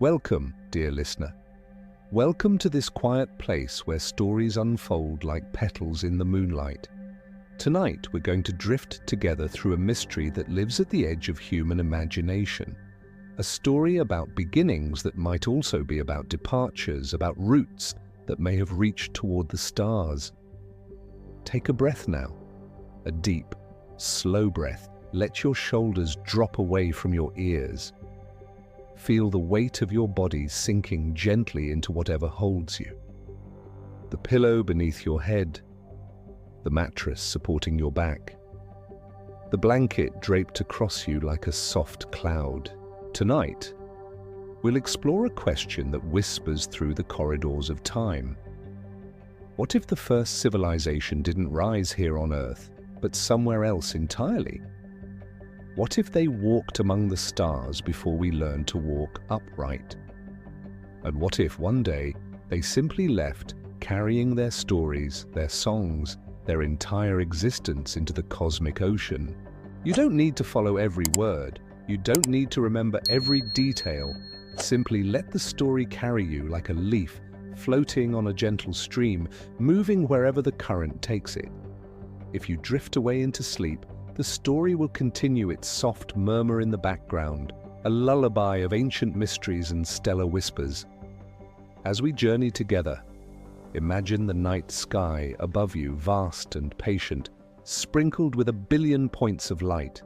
Welcome, dear listener. Welcome to this quiet place where stories unfold like petals in the moonlight. Tonight, we're going to drift together through a mystery that lives at the edge of human imagination. A story about beginnings that might also be about departures, about roots that may have reached toward the stars. Take a breath now. A deep, slow breath. Let your shoulders drop away from your ears. Feel the weight of your body sinking gently into whatever holds you. The pillow beneath your head, the mattress supporting your back, the blanket draped across you like a soft cloud. Tonight, we'll explore a question that whispers through the corridors of time. What if the first civilization didn't rise here on Earth, but somewhere else entirely? What if they walked among the stars before we learned to walk upright? And what if one day they simply left, carrying their stories, their songs, their entire existence into the cosmic ocean? You don't need to follow every word. You don't need to remember every detail. Simply let the story carry you like a leaf floating on a gentle stream, moving wherever the current takes it. If you drift away into sleep, the story will continue its soft murmur in the background, a lullaby of ancient mysteries and stellar whispers. As we journey together, imagine the night sky above you, vast and patient, sprinkled with 1 billion points of light,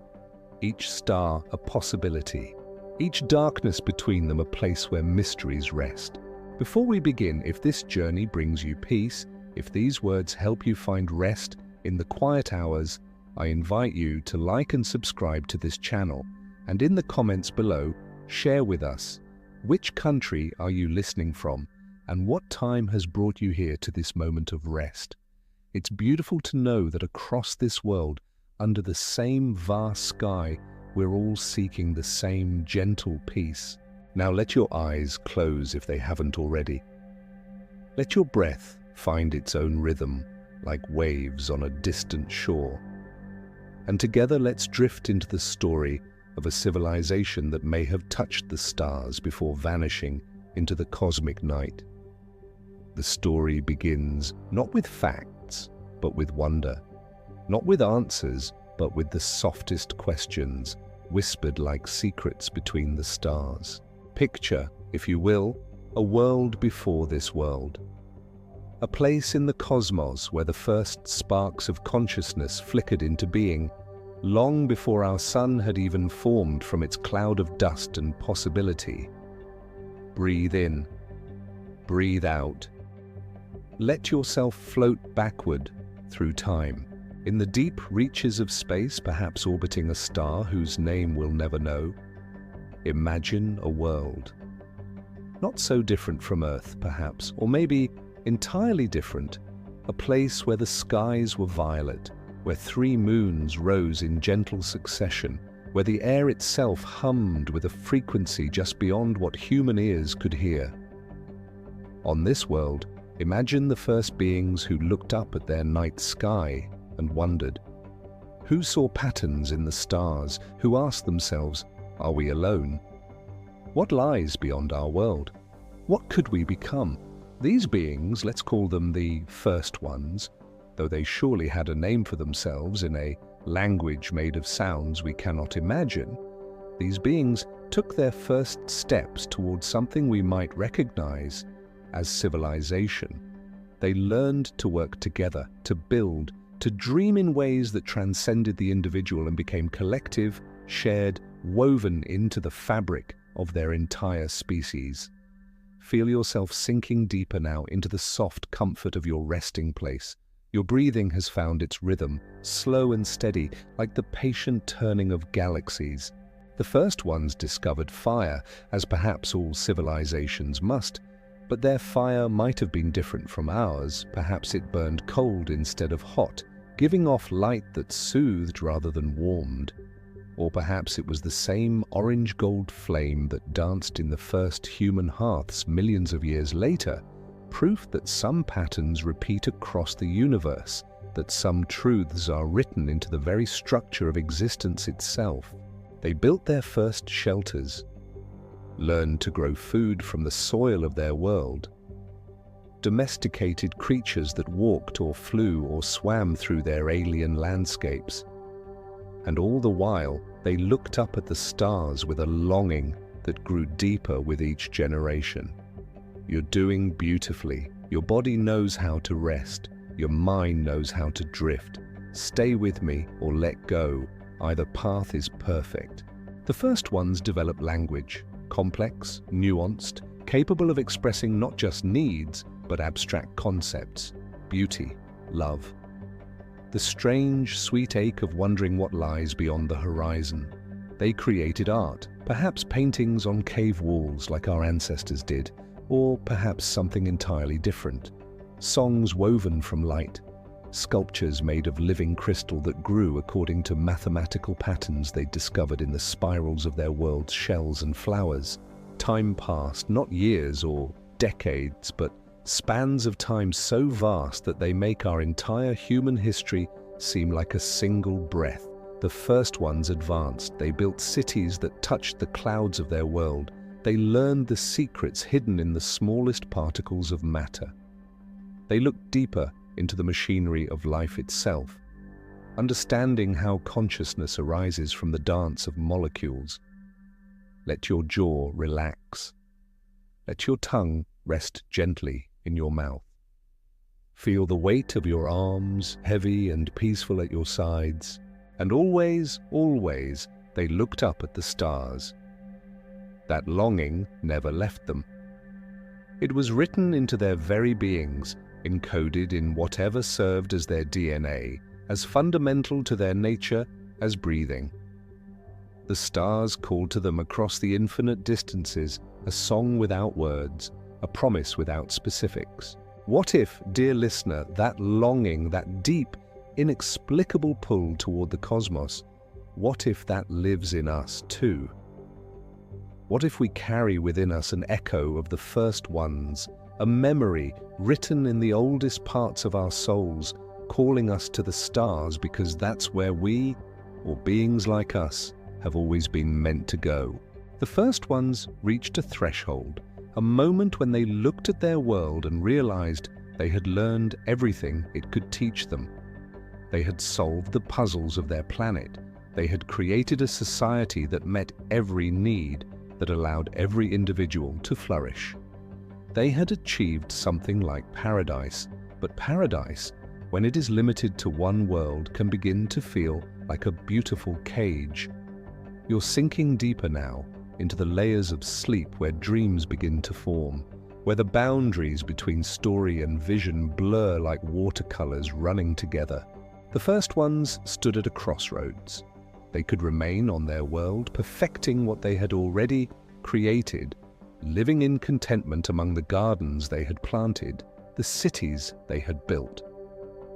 each star a possibility, each darkness between them a place where mysteries rest. Before we begin, if this journey brings you peace, if these words help you find rest in the quiet hours, I invite you to like and subscribe to this channel, and in the comments below, share with us which country are you listening from and what time has brought you here to this moment of rest. It's beautiful to know that across this world, under the same vast sky, we're all seeking the same gentle peace. Now let your eyes close if they haven't already. Let your breath find its own rhythm, like waves on a distant shore. And together let's drift into the story of a civilization that may have touched the stars before vanishing into the cosmic night. The story begins not with facts, but with wonder. Not with answers, but with the softest questions, whispered like secrets between the stars. Picture, if you will, a world before this world. A place in the cosmos where the first sparks of consciousness flickered into being, long before our sun had even formed from its cloud of dust and possibility. Breathe in, breathe out. Let yourself float backward through time. In the deep reaches of space, perhaps orbiting a star whose name we'll never know, imagine a world. Not so different from Earth, perhaps, or maybe entirely different, a place where the skies were violet, where 3 moons rose in gentle succession, where the air itself hummed with a frequency just beyond what human ears could hear. On this world, imagine the first beings who looked up at their night sky and wondered. Who saw patterns in the stars, who asked themselves, are we alone? What lies beyond our world? What could we become? These beings, let's call them the first ones, though they surely had a name for themselves in a language made of sounds we cannot imagine, these beings took their first steps towards something we might recognize as civilization. They learned to work together, to build, to dream in ways that transcended the individual and became collective, shared, woven into the fabric of their entire species. Feel yourself sinking deeper now into the soft comfort of your resting place. Your breathing has found its rhythm, slow and steady, like the patient turning of galaxies. The first ones discovered fire, as perhaps all civilizations must, but their fire might have been different from ours. Perhaps it burned cold instead of hot, giving off light that soothed rather than warmed. Or perhaps it was the same orange-gold flame that danced in the first human hearths millions of years later, proof that some patterns repeat across the universe, that some truths are written into the very structure of existence itself. They built their first shelters, learned to grow food from the soil of their world, domesticated creatures that walked or flew or swam through their alien landscapes. And all the while, they looked up at the stars with a longing that grew deeper with each generation. You're doing beautifully. Your body knows how to rest. Your mind knows how to drift. Stay with me or let go. Either path is perfect. The first ones develop language, complex, nuanced, capable of expressing not just needs, but abstract concepts, beauty, love. The strange, sweet ache of wondering what lies beyond the horizon. They created art, perhaps paintings on cave walls like our ancestors did, or perhaps something entirely different. Songs woven from light, sculptures made of living crystal that grew according to mathematical patterns they'd discovered in the spirals of their world's shells and flowers. Time passed, not years or decades, but spans of time so vast that they make our entire human history seem like a single breath. The first ones advanced. They built cities that touched the clouds of their world. They learned the secrets hidden in the smallest particles of matter. They looked deeper into the machinery of life itself, understanding how consciousness arises from the dance of molecules. Let your jaw relax. Let your tongue rest gently in your mouth. Feel the weight of your arms, heavy and peaceful at your sides. And always, always, they looked up at the stars. That longing never left them. It was written into their very beings, encoded in whatever served as their DNA, as fundamental to their nature as breathing. The stars called to them across the infinite distances, a song without words, a promise without specifics. What if, dear listener, that longing, that deep, inexplicable pull toward the cosmos, what if that lives in us too? What if we carry within us an echo of the first ones, a memory written in the oldest parts of our souls, calling us to the stars because that's where we, or beings like us, have always been meant to go? The first ones reached a threshold, a moment when they looked at their world and realized they had learned everything it could teach them. They had solved the puzzles of their planet. They had created a society that met every need, that allowed every individual to flourish. They had achieved something like paradise, but paradise, when it is limited to one world, can begin to feel like a beautiful cage. You're sinking deeper now into the layers of sleep where dreams begin to form, where the boundaries between story and vision blur like watercolors running together. The first ones stood at a crossroads. They could remain on their world, perfecting what they had already created, living in contentment among the gardens they had planted, the cities they had built.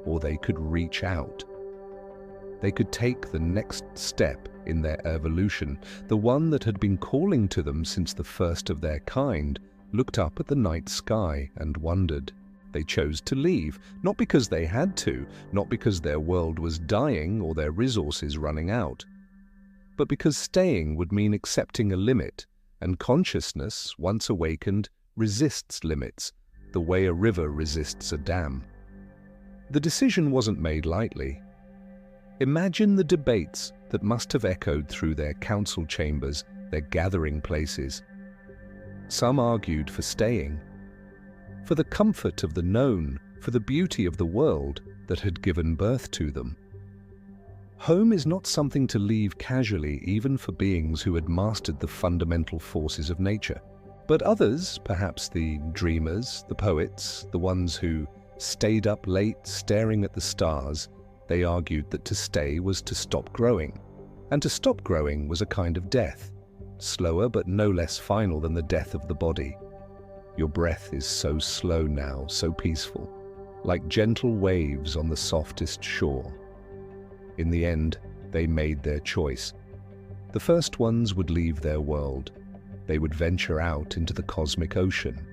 Or they could reach out. They could take the next step in their evolution, the one that had been calling to them since the first of their kind, looked up at the night sky and wondered. They chose to leave, not because they had to, not because their world was dying or their resources running out, but because staying would mean accepting a limit, and consciousness, once awakened, resists limits, the way a river resists a dam. The decision wasn't made lightly. Imagine the debates that must have echoed through their council chambers, their gathering places. Some argued for staying, for the comfort of the known, for the beauty of the world that had given birth to them. Home is not something to leave casually, even for beings who had mastered the fundamental forces of nature. But others, perhaps the dreamers, the poets, the ones who stayed up late staring at the stars, they argued that to stay was to stop growing. And to stop growing was a kind of death, slower but no less final than the death of the body. Your breath is so slow now, so peaceful, like gentle waves on the softest shore. In the end, they made their choice. The first ones would leave their world. They would venture out into the cosmic ocean.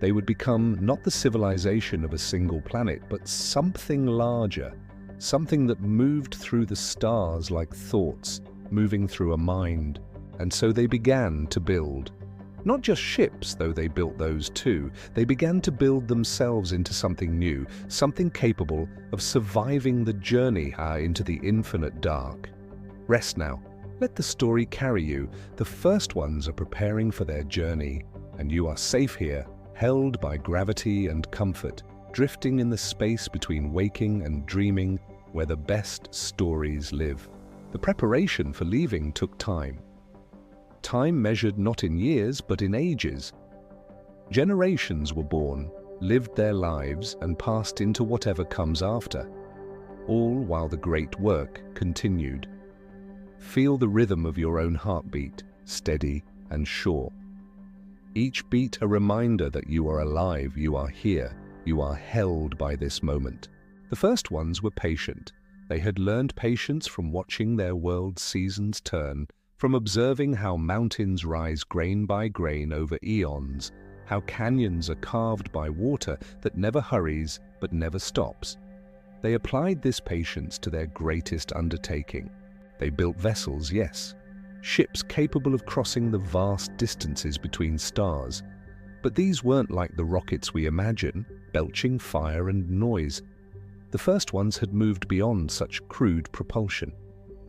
They would become not the civilization of a single planet, but something larger, something that moved through the stars like thoughts, moving through a mind. And so they began to build. Not just ships, though they built those too. They began to build themselves into something new, something capable of surviving the journey into the infinite dark. Rest now. Let the story carry you. The first ones are preparing for their journey, and you are safe here, held by gravity and comfort, drifting in the space between waking and dreaming, where the best stories live. The preparation for leaving took time. Time measured not in years, but in ages. Generations were born, lived their lives, and passed into whatever comes after, all while the great work continued. Feel the rhythm of your own heartbeat, steady and sure. Each beat a reminder that you are alive, you are here, you are held by this moment. The first ones were patient. They had learned patience from watching their world's seasons turn, from observing how mountains rise grain by grain over eons, how canyons are carved by water that never hurries but never stops. They applied this patience to their greatest undertaking. They built vessels, yes, ships capable of crossing the vast distances between stars. But these weren't like the rockets we imagine, belching fire and noise. The first ones had moved beyond such crude propulsion.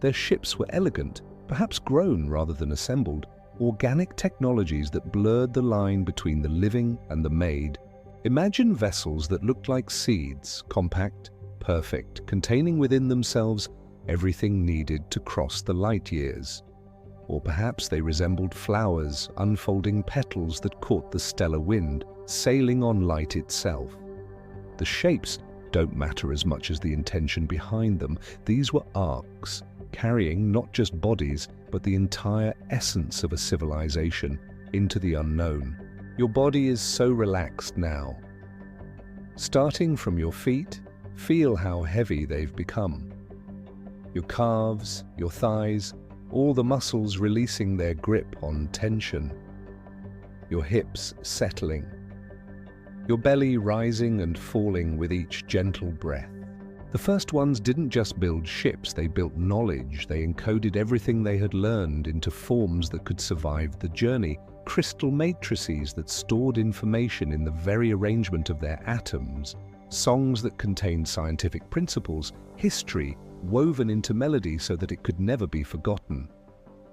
Their ships were elegant, perhaps grown rather than assembled, organic technologies that blurred the line between the living and the made. Imagine vessels that looked like seeds, compact, perfect, containing within themselves everything needed to cross the light years. Or perhaps they resembled flowers, unfolding petals that caught the stellar wind, sailing on light itself. The shapes don't matter as much as the intention behind them. These were arcs, carrying not just bodies, but the entire essence of a civilization into the unknown. Your body is so relaxed now. Starting from your feet, feel how heavy they've become. Your calves, your thighs, all the muscles releasing their grip on tension. Your hips settling. Your belly rising and falling with each gentle breath. The first ones didn't just build ships, they built knowledge. They encoded everything they had learned into forms that could survive the journey, crystal matrices that stored information in the very arrangement of their atoms, songs that contained scientific principles, history woven into melody so that it could never be forgotten,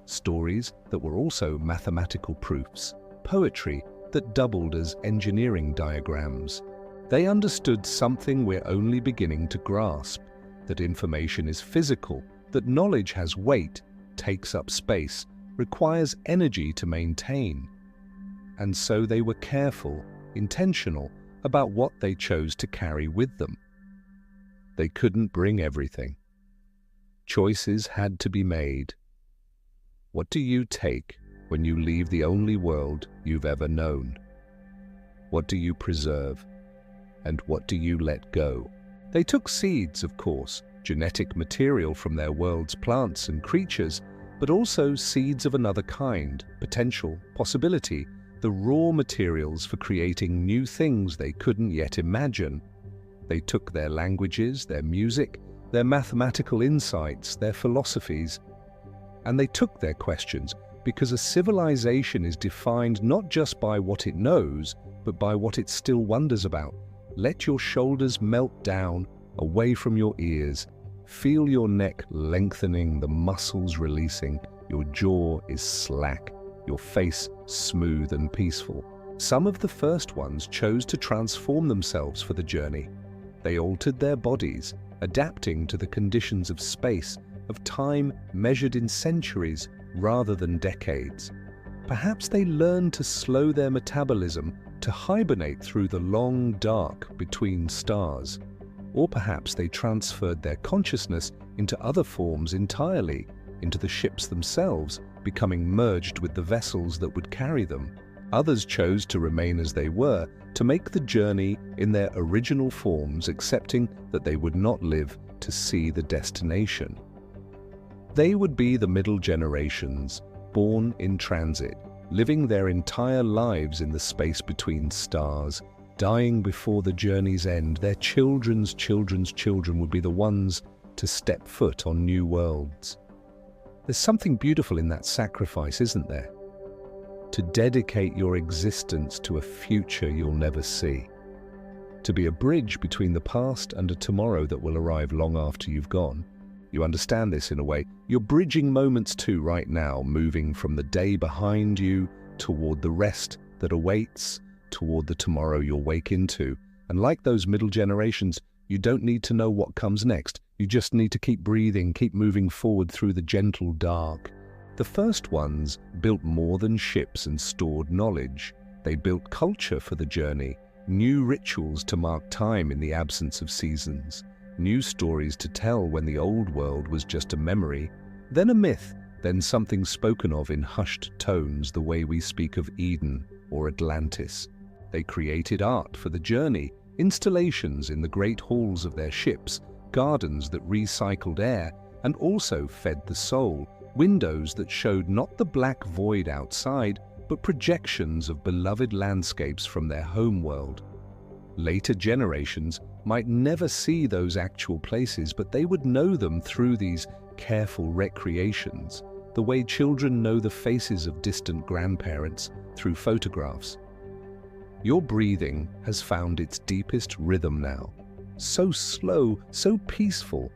stories that were also mathematical proofs, poetry that doubled as engineering diagrams. They understood something we're only beginning to grasp, that information is physical, that knowledge has weight, takes up space, requires energy to maintain. And so they were careful, intentional about what they chose to carry with them. They couldn't bring everything. Choices had to be made. What do you take when you leave the only world you've ever known? What do you preserve? And what do you let go? They took seeds, of course, genetic material from their world's plants and creatures, but also seeds of another kind, potential, possibility, the raw materials for creating new things they couldn't yet imagine. They took their languages, their music, their mathematical insights, their philosophies, and they took their questions, because a civilization is defined not just by what it knows, but by what it still wonders about. Let your shoulders melt down, away from your ears. Feel your neck lengthening, the muscles releasing. Your jaw is slack, your face smooth and peaceful. Some of the first ones chose to transform themselves for the journey. They altered their bodies, adapting to the conditions of space, of time measured in centuries rather than decades. Perhaps they learned to slow their metabolism, to hibernate through the long dark between stars. Or perhaps they transferred their consciousness into other forms entirely, into the ships themselves, becoming merged with the vessels that would carry them. Others chose to remain as they were, to make the journey in their original forms, accepting that they would not live to see the destination. They would be the middle generations, born in transit, living their entire lives in the space between stars, dying before the journey's end. Their children's children's children would be the ones to step foot on new worlds. There's something beautiful in that sacrifice, isn't there? to dedicate your existence to a future you'll never see, to be a bridge between the past and a tomorrow that will arrive long after you've gone. You understand this in a way. You're bridging moments too right now, moving from the day behind you toward the rest that awaits, toward the tomorrow you'll wake into. And like those middle generations, you don't need to know what comes next. You just need to keep breathing, keep moving forward through the gentle dark. The first ones built more than ships and stored knowledge. They built culture for the journey, new rituals to mark time in the absence of seasons, new stories to tell when the old world was just a memory, then a myth, then something spoken of in hushed tones the way we speak of Eden or Atlantis. They created art for the journey, installations in the great halls of their ships, gardens that recycled air and also fed the soul, windows that showed not the black void outside, but projections of beloved landscapes from their home world. Later generations might never see those actual places, but they would know them through these careful recreations, the way children know the faces of distant grandparents through photographs. Your breathing has found its deepest rhythm now, so slow, so peaceful,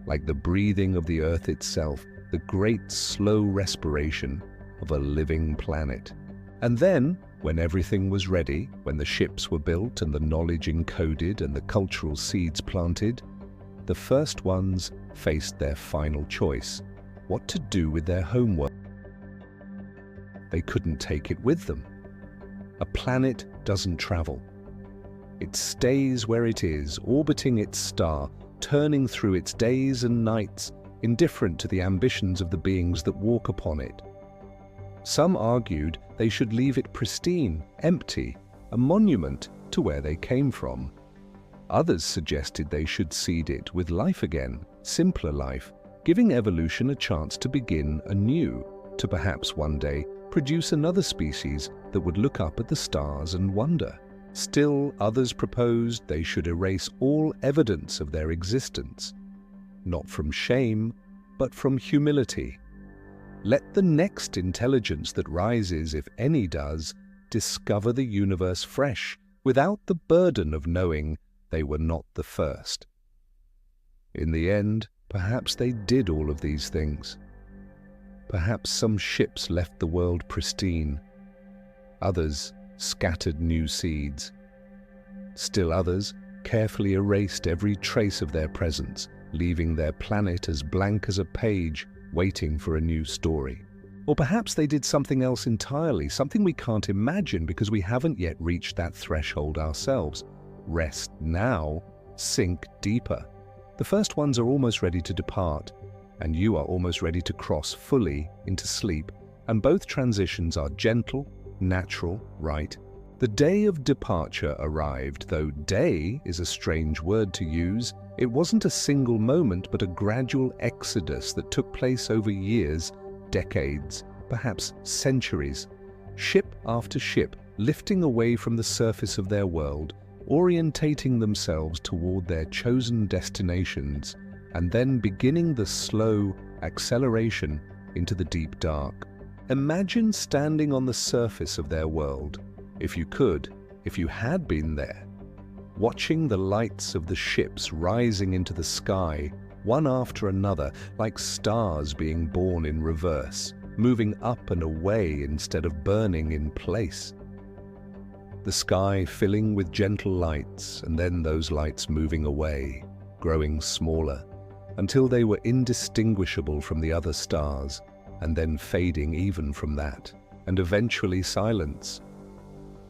like the breathing of the earth itself, the great slow respiration of a living planet. And then, when everything was ready, when the ships were built and the knowledge encoded and the cultural seeds planted, the first ones faced their final choice: what to do with their homeworld. They couldn't take it with them. A planet doesn't travel. It stays where it is, orbiting its star, turning through its days and nights, indifferent to the ambitions of the beings that walk upon it. Some argued they should leave it pristine, empty, a monument to where they came from. Others suggested they should seed it with life again, simpler life, giving evolution a chance to begin anew, to perhaps one day produce another species that would look up at the stars and wonder. Still, others proposed they should erase all evidence of their existence, not from shame, but from humility. Let the next intelligence that rises, if any does, discover the universe fresh, without the burden of knowing they were not the first. In the end, perhaps they did all of these things. Perhaps some ships left the world pristine. Others scattered new seeds. Still others carefully erased every trace of their presence, leaving their planet as blank as a page, waiting for a new story. Or perhaps they did something else entirely, something we can't imagine because we haven't yet reached that threshold ourselves. Rest now, sink deeper. The first ones are almost ready to depart, and you are almost ready to cross fully into sleep, and both transitions are gentle, natural, right? The day of departure arrived, though day is a strange word to use. It wasn't a single moment, but a gradual exodus that took place over years, decades, perhaps centuries. Ship after ship, lifting away from the surface of their world, orientating themselves toward their chosen destinations, and then beginning the slow acceleration into the deep dark. Imagine standing on the surface of their world, if you could, if you had been there, watching the lights of the ships rising into the sky, one after another, like stars being born in reverse, moving up and away instead of burning in place. The sky filling with gentle lights, and then those lights moving away, growing smaller, until they were indistinguishable from the other stars, and then fading even from that, and eventually silence.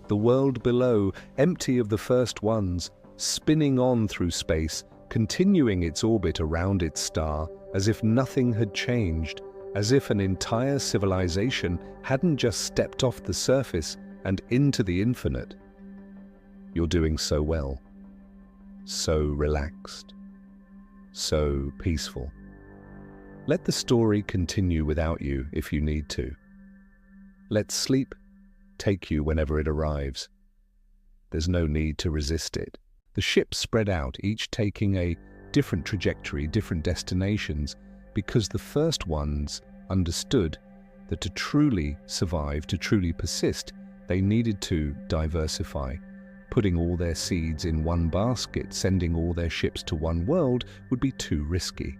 The world below, empty of the first ones, spinning on through space, continuing its orbit around its star, as if nothing had changed, as if an entire civilization hadn't just stepped off the surface and into the infinite. You're doing so well, so relaxed, so peaceful. Let the story continue without you if you need to. Let sleep take you whenever it arrives. There's no need to resist it. The ships spread out, each taking a different trajectory, different destinations, because the first ones understood that to truly survive, to truly persist, they needed to diversify. Putting all their seeds in one basket, sending all their ships to one world, would be too risky.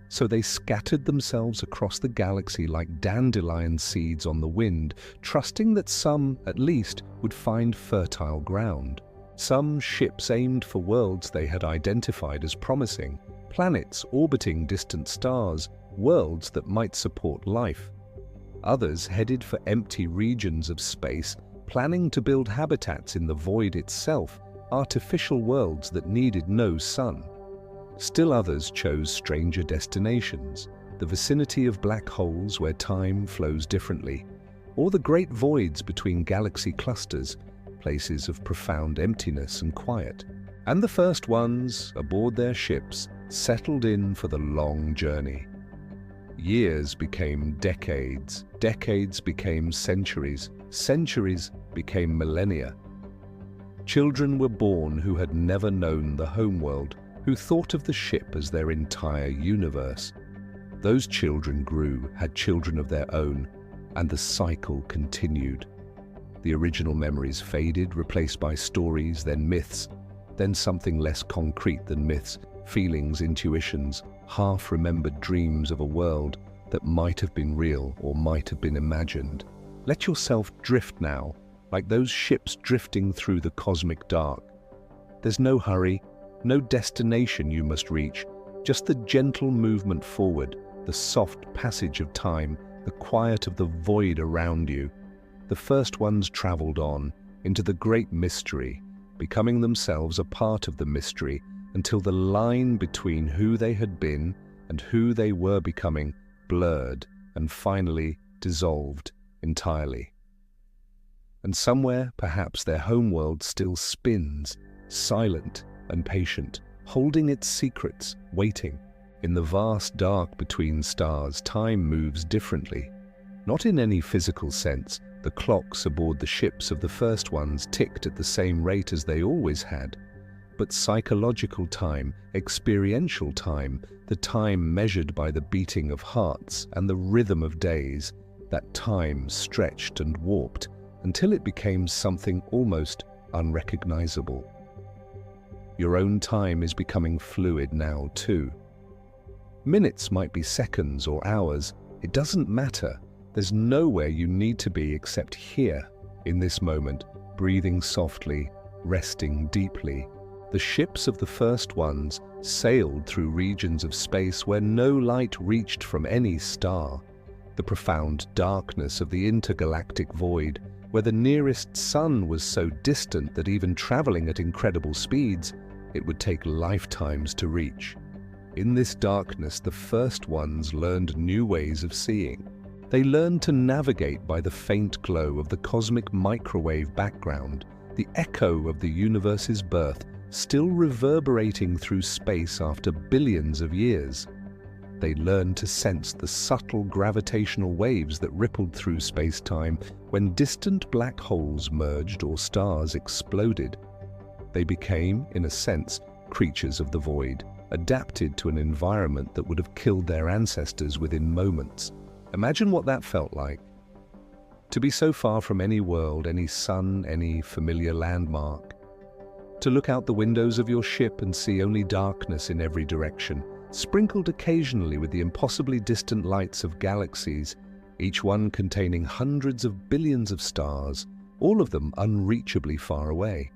So they scattered themselves across the galaxy like dandelion seeds on the wind, trusting that some, at least, would find fertile ground. Some ships aimed for worlds they had identified as promising, planets orbiting distant stars, worlds that might support life. Others headed for empty regions of space, planning to build habitats in the void itself, artificial worlds that needed no sun. Still others chose stranger destinations, the vicinity of black holes where time flows differently, or the great voids between galaxy clusters, places of profound emptiness and quiet. And the first ones, aboard their ships, settled in for the long journey. Years became decades, decades became centuries, centuries became millennia. Children were born who had never known the homeworld, who thought of the ship as their entire universe. Those children grew, had children of their own, and the cycle continued. The original memories faded, replaced by stories, then myths, then something less concrete than myths, feelings, intuitions, half-remembered dreams of a world that might have been real or might have been imagined. Let yourself drift now, like those ships drifting through the cosmic dark. There's no hurry, no destination you must reach, just the gentle movement forward, the soft passage of time, the quiet of the void around you. The first ones traveled on, into the great mystery, becoming themselves a part of the mystery, until the line between who they had been and who they were becoming blurred and finally dissolved entirely. And somewhere, perhaps their homeworld still spins, silent and patient, holding its secrets, waiting. In the vast dark between stars, time moves differently. Not in any physical sense. The clocks aboard the ships of the first ones ticked at the same rate as they always had. But psychological time, experiential time, the time measured by the beating of hearts and the rhythm of days, that time stretched and warped until it became something almost unrecognizable. Your own time is becoming fluid now too. Minutes might be seconds or hours. It doesn't matter. There's nowhere you need to be except here, in this moment, breathing softly, resting deeply. The ships of the first ones sailed through regions of space where no light reached from any star. The profound darkness of the intergalactic void, where the nearest sun was so distant that even traveling at incredible speeds, it would take lifetimes to reach. In this darkness, the first ones learned new ways of seeing. They learned to navigate by the faint glow of the cosmic microwave background, the echo of the universe's birth, still reverberating through space after billions of years. They learned to sense the subtle gravitational waves that rippled through space-time when distant black holes merged or stars exploded. They became, in a sense, creatures of the void, adapted to an environment that would have killed their ancestors within moments. Imagine what that felt like. To be so far from any world, any sun, any familiar landmark. To look out the windows of your ship and see only darkness in every direction, sprinkled occasionally with the impossibly distant lights of galaxies, each one containing hundreds of billions of stars, all of them unreachably far away.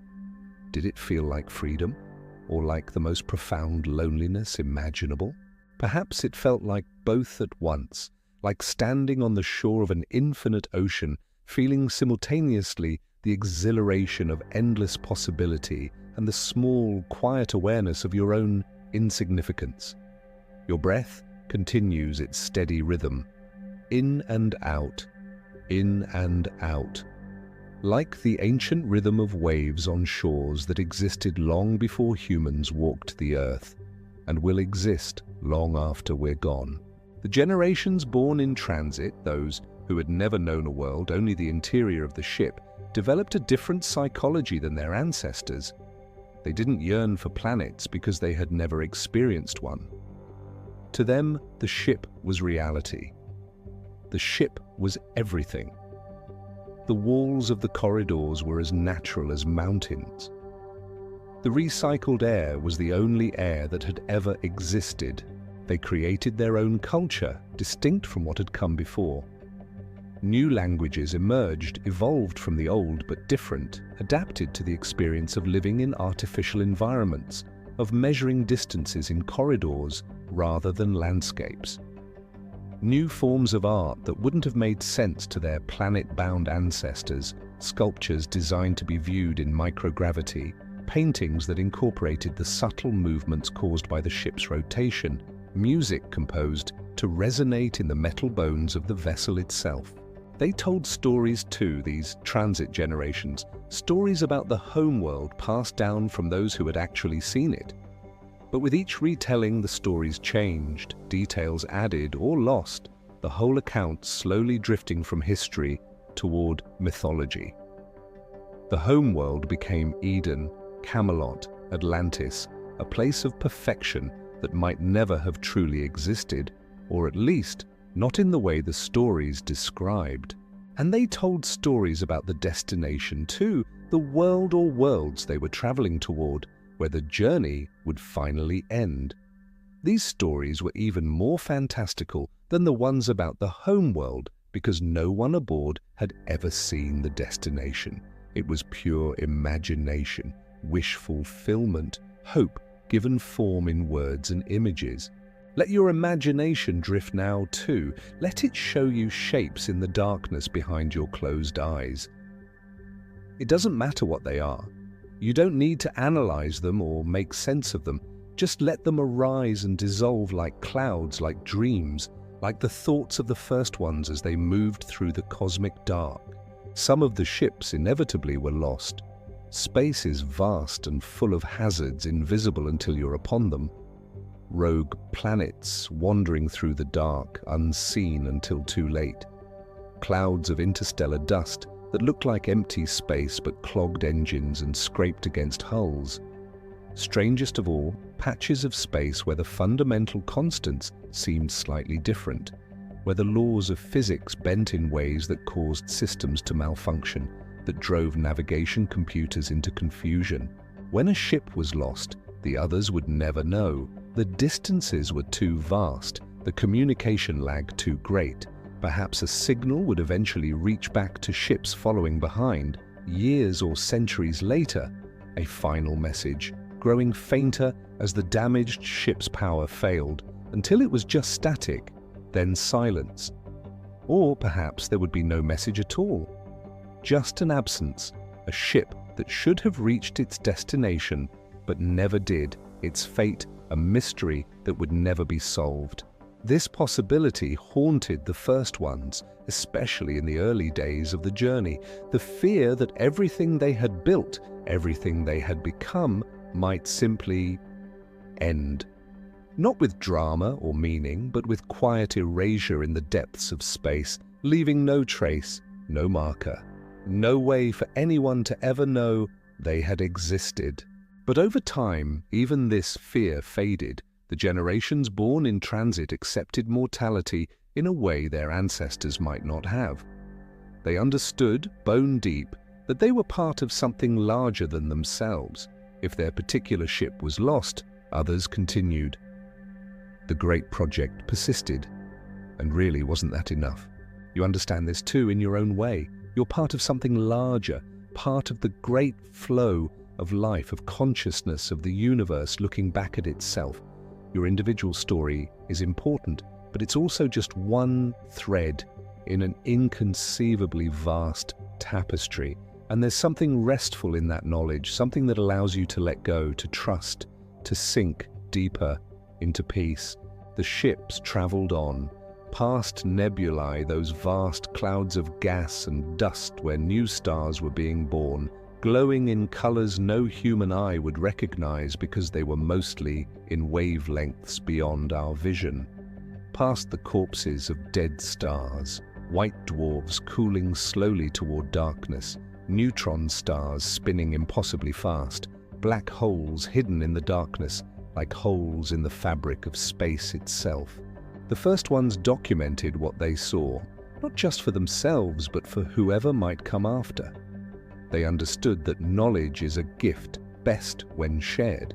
Did it feel like freedom, or like the most profound loneliness imaginable? Perhaps it felt like both at once, like standing on the shore of an infinite ocean, feeling simultaneously the exhilaration of endless possibility and the small, quiet awareness of your own insignificance. Your breath continues its steady rhythm, in and out, in and out, like the ancient rhythm of waves on shores that existed long before humans walked the earth, and will exist long after we're gone. The generations born in transit, those who had never known a world, only the interior of the ship, developed a different psychology than their ancestors. They didn't yearn for planets because they had never experienced one. To them, the ship was reality. The the ship was everything. The walls of the corridors were as natural as mountains. The recycled air was the only air that had ever existed. They created their own culture, distinct from what had come before. New languages emerged, evolved from the old but different, adapted to the experience of living in artificial environments, of measuring distances in corridors rather than landscapes. New forms of art that wouldn't have made sense to their planet-bound ancestors, sculptures designed to be viewed in microgravity, paintings that incorporated the subtle movements caused by the ship's rotation, music composed to resonate in the metal bones of the vessel itself. They told stories too, these transit generations, stories about the homeworld passed down from those who had actually seen it. But with each retelling, the stories changed, details added or lost, the whole account slowly drifting from history toward mythology. The homeworld became Eden, Camelot, Atlantis, a place of perfection that might never have truly existed, or at least not in the way the stories described. And they told stories about the destination too, the world or worlds they were traveling toward, where the journey would finally end. These stories were even more fantastical than the ones about the homeworld because no one aboard had ever seen the destination. It was pure imagination, wish fulfillment, hope given form in words and images. Let your imagination drift now too. Let it show you shapes in the darkness behind your closed eyes. It doesn't matter what they are. You don't need to analyze them or make sense of them. Just let them arise and dissolve like clouds, like dreams, like the thoughts of the first ones as they moved through the cosmic dark. Some of the ships inevitably were lost. Space is vast and full of hazards invisible until you're upon them. Rogue planets wandering through the dark, unseen until too late. Clouds of interstellar dust that looked like empty space but clogged engines and scraped against hulls. Strangest of all, patches of space where the fundamental constants seemed slightly different, where the laws of physics bent in ways that caused systems to malfunction, that drove navigation computers into confusion. When a ship was lost, the others would never know. The distances were too vast, the communication lag too great. Perhaps a signal would eventually reach back to ships following behind. Years or centuries later, a final message, growing fainter as the damaged ship's power failed, until it was just static, then silence. Or perhaps there would be no message at all. Just an absence, a ship that should have reached its destination, but never did, its fate a mystery that would never be solved. This possibility haunted the first ones, especially in the early days of the journey, the fear that everything they had built, everything they had become, might simply end. Not with drama or meaning, but with quiet erasure in the depths of space, leaving no trace, no marker, no way for anyone to ever know they had existed. But over time, even this fear faded. The generations born in transit accepted mortality in a way their ancestors might not have. They understood, bone deep, that they were part of something larger than themselves. If their particular ship was lost, others continued. The great project persisted. And really, wasn't that enough? You understand this too in your own way. You're part of something larger, part of the great flow of life, of consciousness, of the universe looking back at itself. Your individual story is important, but it's also just one thread in an inconceivably vast tapestry. And there's something restful in that knowledge, something that allows you to let go, to trust, to sink deeper into peace. The ships traveled on, past nebulae, those vast clouds of gas and dust where new stars were being born, glowing in colors no human eye would recognize because they were mostly in wavelengths beyond our vision. Past the corpses of dead stars, white dwarfs cooling slowly toward darkness, neutron stars spinning impossibly fast, black holes hidden in the darkness like holes in the fabric of space itself. The first ones documented what they saw, not just for themselves, but for whoever might come after. They understood that knowledge is a gift best when shared.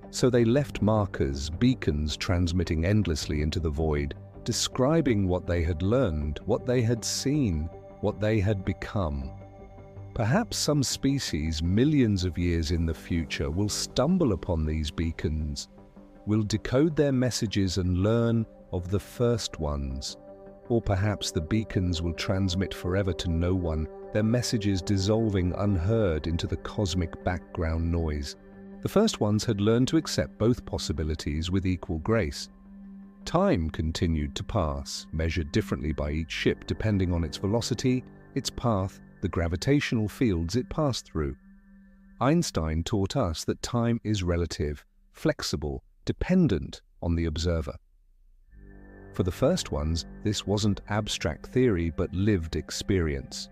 So they left markers, beacons transmitting endlessly into the void, describing what they had learned, what they had seen, what they had become. Perhaps some species millions of years in the future will stumble upon these beacons, will decode their messages and learn of the first ones. Or perhaps the beacons will transmit forever to no one, their messages dissolving unheard into the cosmic background noise. The first ones had learned to accept both possibilities with equal grace. Time continued to pass, measured differently by each ship depending on its velocity, its path, the gravitational fields it passed through. Einstein taught us that time is relative, flexible, dependent on the observer. For the first ones, this wasn't abstract theory but lived experience.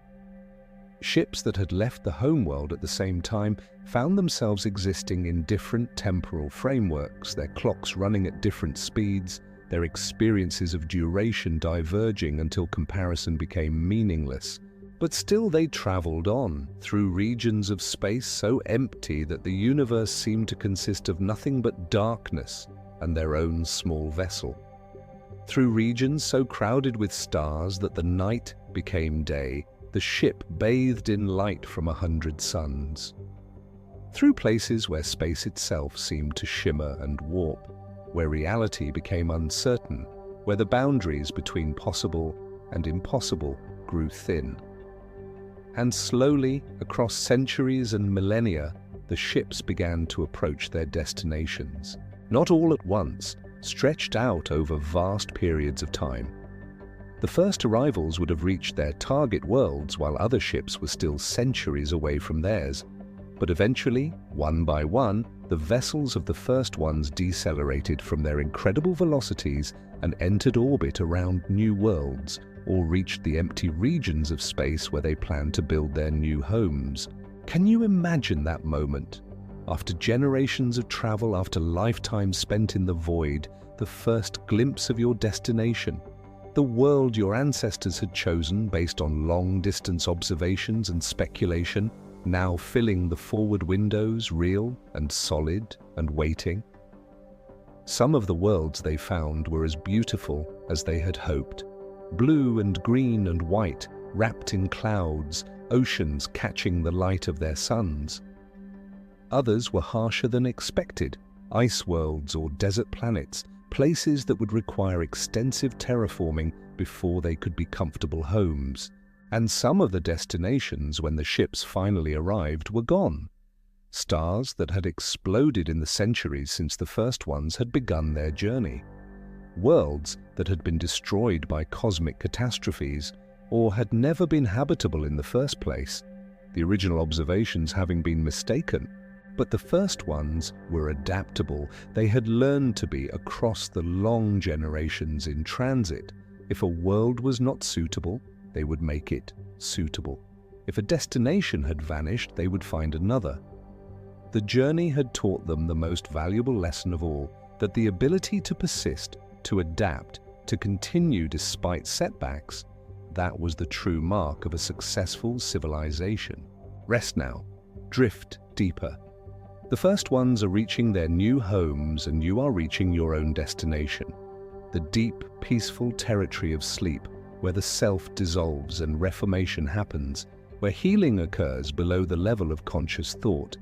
Ships that had left the homeworld at the same time found themselves existing in different temporal frameworks, their clocks running at different speeds, their experiences of duration diverging until comparison became meaningless. But still they traveled on, through regions of space so empty that the universe seemed to consist of nothing but darkness and their own small vessel. Through regions so crowded with stars that the night became day, the ship bathed in light from 100 suns. Through places where space itself seemed to shimmer and warp, where reality became uncertain, where the boundaries between possible and impossible grew thin. And slowly, across centuries and millennia, the ships began to approach their destinations. Not all at once, stretched out over vast periods of time. The first arrivals would have reached their target worlds while other ships were still centuries away from theirs. But eventually, one by one, the vessels of the first ones decelerated from their incredible velocities and entered orbit around new worlds, or reached the empty regions of space where they planned to build their new homes. Can you imagine that moment? After generations of travel, after lifetimes spent in the void, the first glimpse of your destination, the world your ancestors had chosen based on long-distance observations and speculation, now filling the forward windows, real and solid and waiting. Some of the worlds they found were as beautiful as they had hoped. Blue and green and white, wrapped in clouds, oceans catching the light of their suns. Others were harsher than expected, ice worlds or desert planets, places that would require extensive terraforming before they could be comfortable homes. And some of the destinations, when the ships finally arrived, were gone. Stars that had exploded in the centuries since the first ones had begun their journey. Worlds that had been destroyed by cosmic catastrophes or had never been habitable in the first place, the original observations having been mistaken. But the first ones were adaptable. They had learned to be across the long generations in transit. If a world was not suitable, they would make it suitable. If a destination had vanished, they would find another. The journey had taught them the most valuable lesson of all, that the ability to persist, to adapt, to continue despite setbacks, that was the true mark of a successful civilization. Rest now. Drift deeper. The first ones are reaching their new homes and you are reaching your own destination. The deep, peaceful territory of sleep, where the self dissolves and reformation happens, where healing occurs below the level of conscious thought.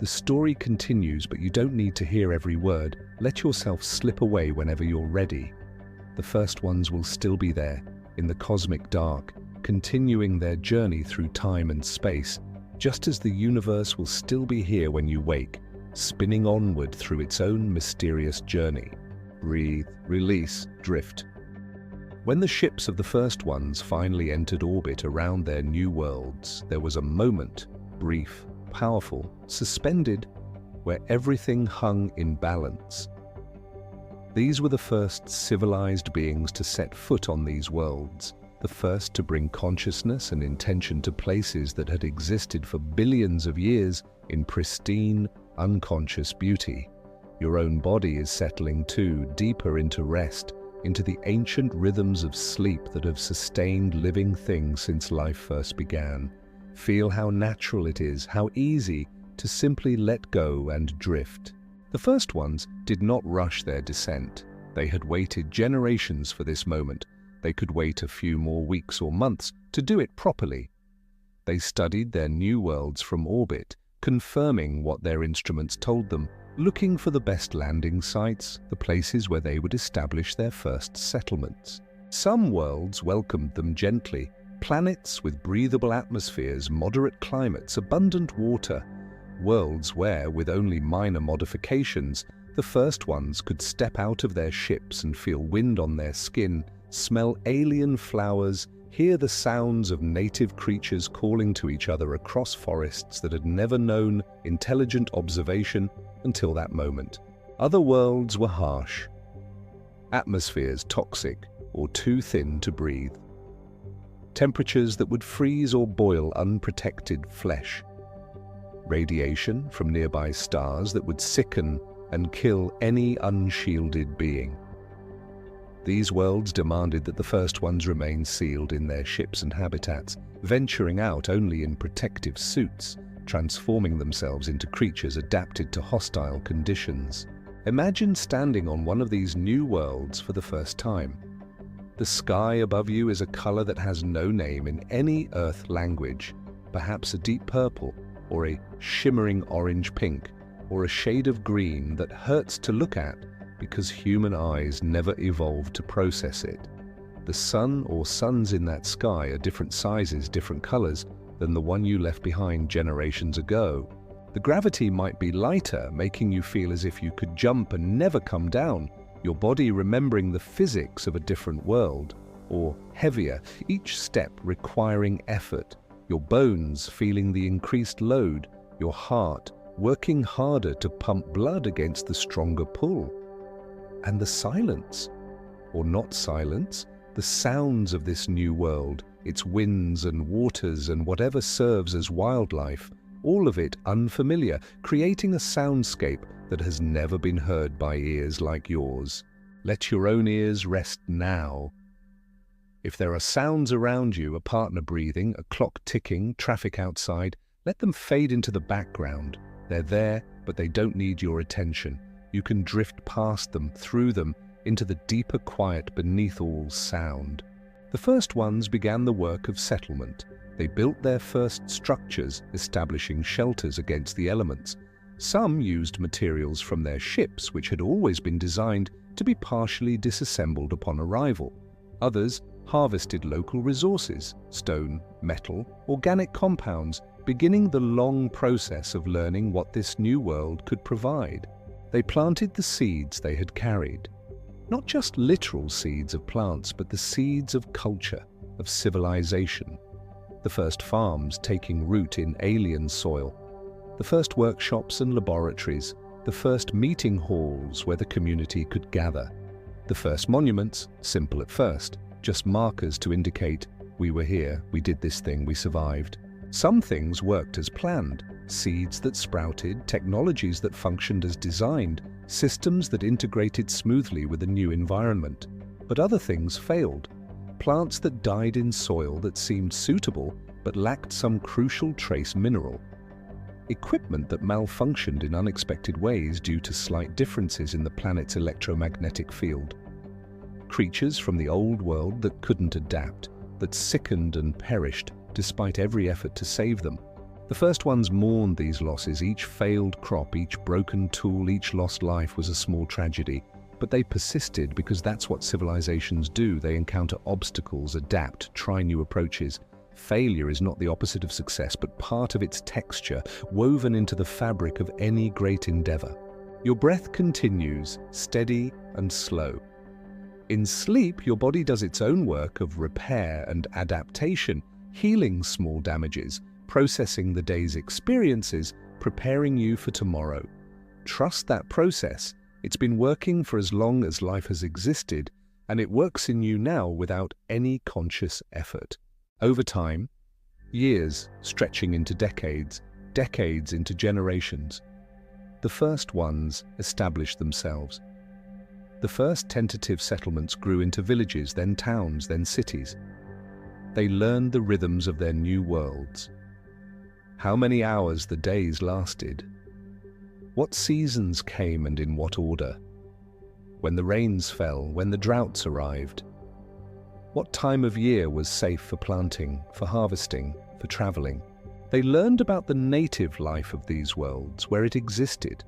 The story continues, but you don't need to hear every word. Let yourself slip away whenever you're ready. The first ones will still be there, in the cosmic dark, continuing their journey through time and space, just as the universe will still be here when you wake, spinning onward through its own mysterious journey. Breathe, release, drift. When the ships of the first ones finally entered orbit around their new worlds, there was a moment, brief, powerful, suspended, where everything hung in balance. These were the first civilized beings to set foot on these worlds, the first to bring consciousness and intention to places that had existed for billions of years in pristine, unconscious beauty. Your own body is settling too, deeper into rest, into the ancient rhythms of sleep that have sustained living things since life first began. Feel how natural it is, how easy to simply let go and drift. The first ones did not rush their descent. They had waited generations for this moment. They could wait a few more weeks or months to do it properly. They studied their new worlds from orbit, confirming what their instruments told them, looking for the best landing sites, the places where they would establish their first settlements. Some worlds welcomed them gently, planets with breathable atmospheres, moderate climates, abundant water, worlds where, with only minor modifications, the first ones could step out of their ships and feel wind on their skin, smell alien flowers, hear the sounds of native creatures calling to each other across forests that had never known intelligent observation until that moment. Other worlds were harsh, atmospheres toxic or too thin to breathe, temperatures that would freeze or boil unprotected flesh, radiation from nearby stars that would sicken and kill any unshielded being. These worlds demanded that the first ones remain sealed in their ships and habitats, venturing out only in protective suits, transforming themselves into creatures adapted to hostile conditions. Imagine standing on one of these new worlds for the first time. The sky above you is a color that has no name in any Earth language, perhaps a deep purple, or a shimmering orange-pink, or a shade of green that hurts to look at because human eyes never evolved to process it. The sun or suns in that sky are different sizes, different colors than the one you left behind generations ago. The gravity might be lighter, making you feel as if you could jump and never come down, your body remembering the physics of a different world, or heavier, each step requiring effort, your bones feeling the increased load, your heart working harder to pump blood against the stronger pull. And the silence, or not silence, the sounds of this new world, its winds and waters and whatever serves as wildlife, all of it unfamiliar, creating a soundscape that has never been heard by ears like yours. Let your own ears rest now. If there are sounds around you, a partner breathing, a clock ticking, traffic outside, let them fade into the background. They're there, but they don't need your attention. You can drift past them, through them, into the deeper quiet beneath all sound. The first ones began the work of settlement. They built their first structures, establishing shelters against the elements. Some used materials from their ships, which had always been designed to be partially disassembled upon arrival. Others harvested local resources, stone, metal, organic compounds, beginning the long process of learning what this new world could provide. They planted the seeds they had carried. Not just literal seeds of plants, but the seeds of culture, of civilization. The first farms taking root in alien soil. The first workshops and laboratories. The first meeting halls where the community could gather. The first monuments, simple at first, just markers to indicate, we were here, we did this thing, we survived. Some things worked as planned. Seeds that sprouted, technologies that functioned as designed, systems that integrated smoothly with a new environment. But other things failed. Plants that died in soil that seemed suitable but lacked some crucial trace mineral. Equipment that malfunctioned in unexpected ways due to slight differences in the planet's electromagnetic field. Creatures from the old world that couldn't adapt, that sickened and perished despite every effort to save them. The first ones mourned these losses. Each failed crop, each broken tool, each lost life was a small tragedy. But they persisted because that's what civilizations do. They encounter obstacles, adapt, try new approaches. Failure is not the opposite of success, but part of its texture, woven into the fabric of any great endeavor. Your breath continues, steady and slow. In sleep, your body does its own work of repair and adaptation, healing small damages, processing the day's experiences, preparing you for tomorrow. Trust that process. It's been working for as long as life has existed, and it works in you now without any conscious effort. Over time, years stretching into decades, decades into generations, the first ones establish themselves. The first tentative settlements grew into villages, then towns, then cities. They learned the rhythms of their new worlds. How many hours the days lasted. What seasons came and in what order. When the rains fell, when the droughts arrived. What time of year was safe for planting, for harvesting, for traveling. They learned about the native life of these worlds, where it existed.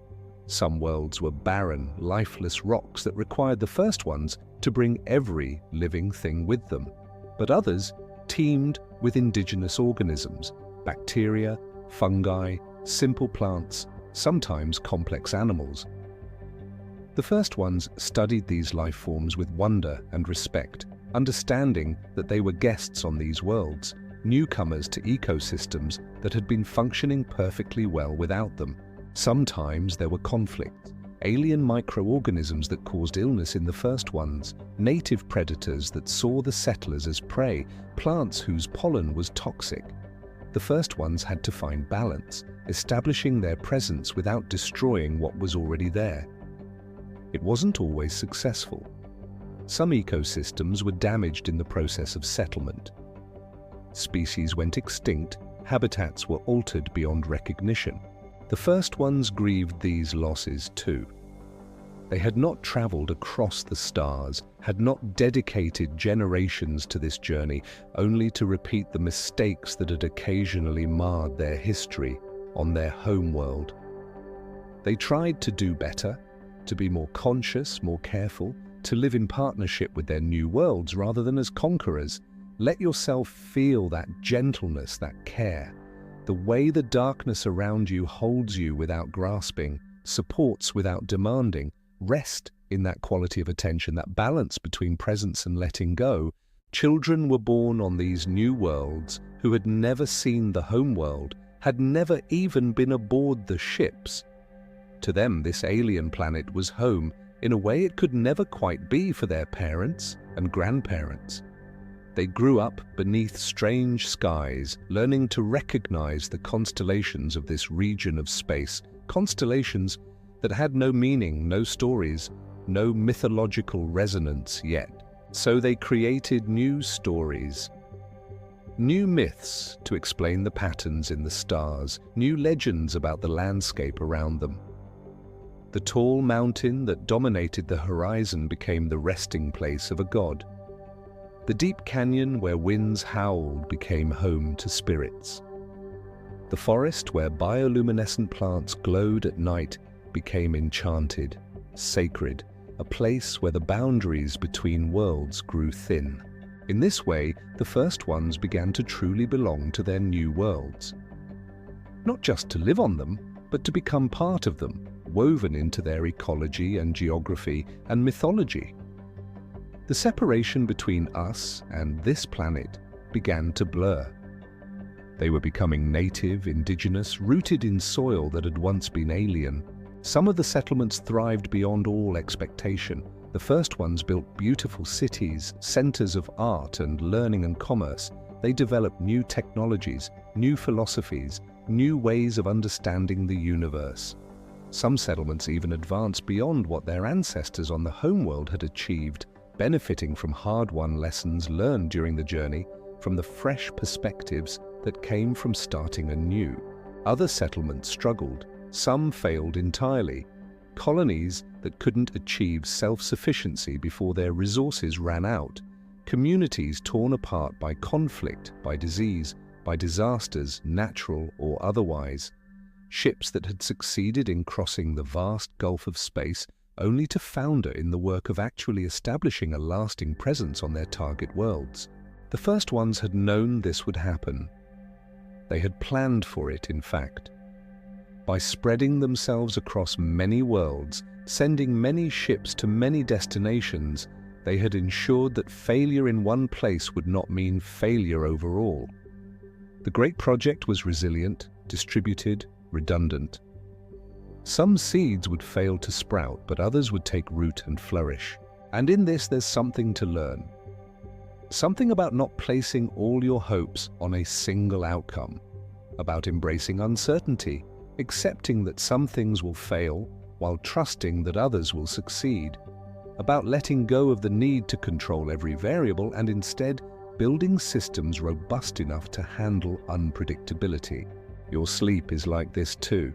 Some worlds were barren, lifeless rocks that required the first ones to bring every living thing with them. But others teemed with indigenous organisms, bacteria, fungi, simple plants, sometimes complex animals. The first ones studied these life forms with wonder and respect, understanding that they were guests on these worlds, newcomers to ecosystems that had been functioning perfectly well without them. Sometimes there were conflicts, alien microorganisms that caused illness in the first ones, native predators that saw the settlers as prey, plants whose pollen was toxic. The first ones had to find balance, establishing their presence without destroying what was already there. It wasn't always successful. Some ecosystems were damaged in the process of settlement. Species went extinct, habitats were altered beyond recognition. The first ones grieved these losses too. They had not traveled across the stars, had not dedicated generations to this journey, only to repeat the mistakes that had occasionally marred their history on their homeworld. They tried to do better, to be more conscious, more careful, to live in partnership with their new worlds rather than as conquerors. Let yourself feel that gentleness, that care. The way the darkness around you holds you without grasping, supports without demanding. Rest in that quality of attention, that balance between presence and letting go. Children were born on these new worlds who had never seen the home world, had never even been aboard the ships. To them, this alien planet was home in a way it could never quite be for their parents and grandparents. They grew up beneath strange skies, learning to recognize the constellations of this region of space, constellations that had no meaning, no stories, no mythological resonance yet. So they created new stories, new myths to explain the patterns in the stars, new legends about the landscape around them. The tall mountain that dominated the horizon became the resting place of a god. The deep canyon where winds howled became home to spirits. The forest where bioluminescent plants glowed at night became enchanted, sacred, a place where the boundaries between worlds grew thin. In this way, the first ones began to truly belong to their new worlds. Not just to live on them, but to become part of them, woven into their ecology and geography and mythology. The separation between us and this planet began to blur. They were becoming native, indigenous, rooted in soil that had once been alien. Some of the settlements thrived beyond all expectation. The first ones built beautiful cities, centers of art and learning and commerce. They developed new technologies, new philosophies, new ways of understanding the universe. Some settlements even advanced beyond what their ancestors on the homeworld had achieved, benefiting from hard-won lessons learned during the journey, from the fresh perspectives that came from starting anew. Other settlements struggled. Some failed entirely. Colonies that couldn't achieve self-sufficiency before their resources ran out. Communities torn apart by conflict, by disease, by disasters, natural or otherwise. Ships that had succeeded in crossing the vast gulf of space only to founder in the work of actually establishing a lasting presence on their target worlds. The first ones had known this would happen. They had planned for it, in fact. By spreading themselves across many worlds, sending many ships to many destinations, they had ensured that failure in one place would not mean failure overall. The great project was resilient, distributed, redundant. Some seeds would fail to sprout, but others would take root and flourish. And in this, there's something to learn. Something about not placing all your hopes on a single outcome, about embracing uncertainty, accepting that some things will fail while trusting that others will succeed, about letting go of the need to control every variable and instead building systems robust enough to handle unpredictability. Your sleep is like this too.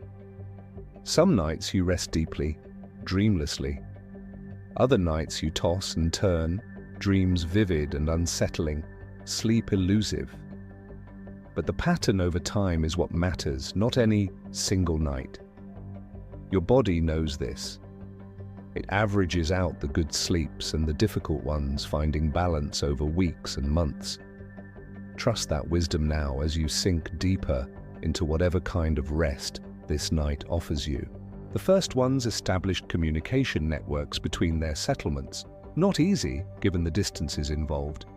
Some nights you rest deeply, dreamlessly. Other nights you toss and turn, dreams vivid and unsettling, sleep elusive. But the pattern over time is what matters, not any single night. Your body knows this. It averages out the good sleeps and the difficult ones, finding balance over weeks and months. Trust that wisdom now as you sink deeper into whatever kind of rest this night offers you. The first ones established communication networks between their settlements. Not easy, given the distances involved.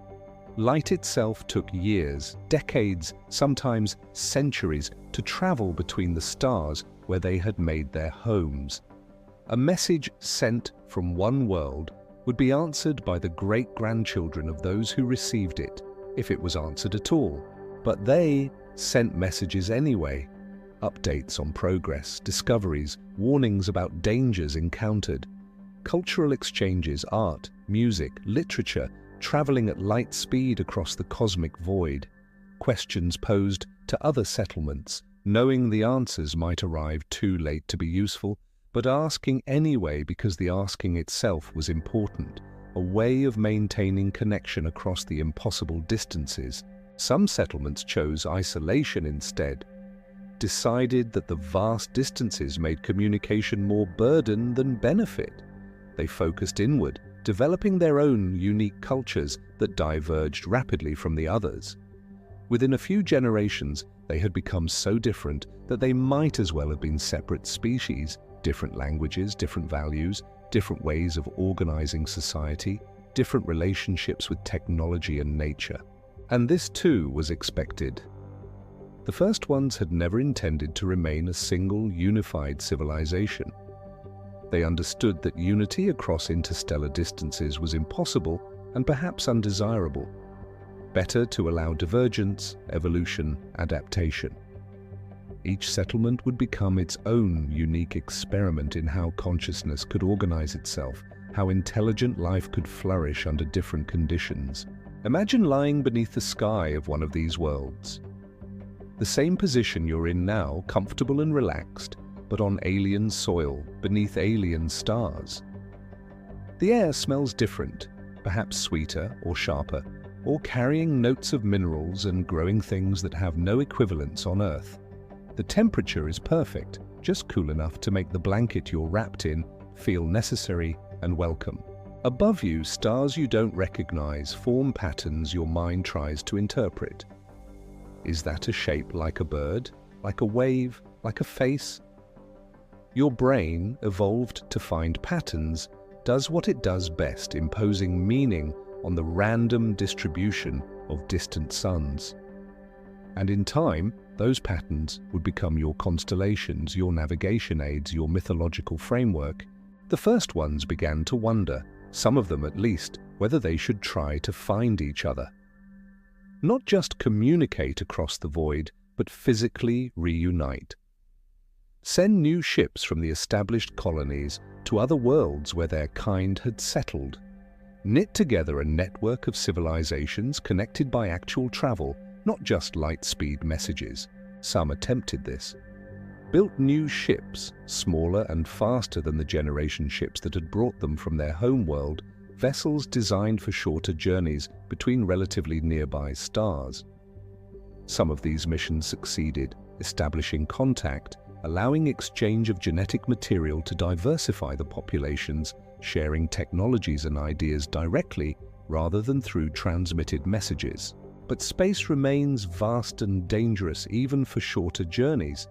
Light itself took years, decades, sometimes centuries, to travel between the stars where they had made their homes. A message sent from one world would be answered by the great-grandchildren of those who received it, if it was answered at all. But they sent messages anyway. Updates on progress, discoveries, warnings about dangers encountered. Cultural exchanges, art, music, literature, traveling at light speed across the cosmic void. Questions posed to other settlements, knowing the answers might arrive too late to be useful, but asking anyway because the asking itself was important, a way of maintaining connection across the impossible distances. Some settlements chose isolation instead, decided that the vast distances made communication more burden than benefit. They focused inward, developing their own unique cultures that diverged rapidly from the others. Within a few generations, they had become so different that they might as well have been separate species, different languages, different values, different ways of organizing society, different relationships with technology and nature. And this too was expected. The first ones had never intended to remain a single, unified civilization. They understood that unity across interstellar distances was impossible and perhaps undesirable. Better to allow divergence, evolution, adaptation. Each settlement would become its own unique experiment in how consciousness could organize itself, how intelligent life could flourish under different conditions. Imagine lying beneath the sky of one of these worlds. The same position you're in now, comfortable and relaxed, but on alien soil, beneath alien stars. The air smells different, perhaps sweeter or sharper, or carrying notes of minerals and growing things that have no equivalents on Earth. The temperature is perfect, just cool enough to make the blanket you're wrapped in feel necessary and welcome. Above you, stars you don't recognize form patterns your mind tries to interpret. Is that a shape like a bird, like a wave, like a face? Your brain, evolved to find patterns, does what it does best, imposing meaning on the random distribution of distant suns. And in time, those patterns would become your constellations, your navigation aids, your mythological framework. The first ones began to wonder, some of them at least, whether they should try to find each other. Not just communicate across the void, but physically reunite. Send new ships from the established colonies to other worlds where their kind had settled. Knit together a network of civilizations connected by actual travel, not just light-speed messages. Some attempted this. Built new ships, smaller and faster than the generation ships that had brought them from their home world, vessels designed for shorter journeys between relatively nearby stars. Some of these missions succeeded, establishing contact, allowing exchange of genetic material to diversify the populations, sharing technologies and ideas directly rather than through transmitted messages. But space remains vast and dangerous even for shorter journeys.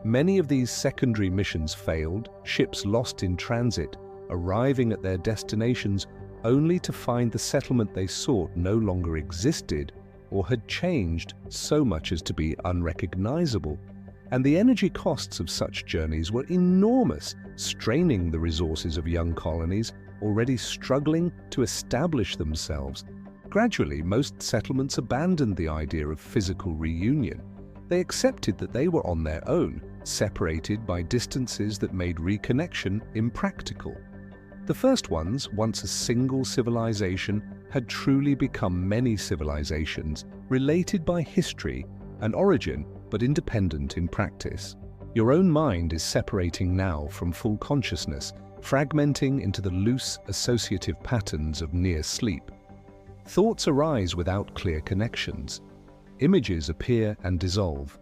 Many of these secondary missions failed, ships lost in transit, arriving at their destinations only to find the settlement they sought no longer existed or had changed so much as to be unrecognizable. And the energy costs of such journeys were enormous, straining the resources of young colonies already struggling to establish themselves. Gradually, most settlements abandoned the idea of physical reunion. They accepted that they were on their own, separated by distances that made reconnection impractical. The first ones, once a single civilization, had truly become many civilizations, related by history and origin, but independent in practice. Your own mind is separating now from full consciousness, fragmenting into the loose associative patterns of near sleep. Thoughts arise without clear connections. Images appear and dissolve.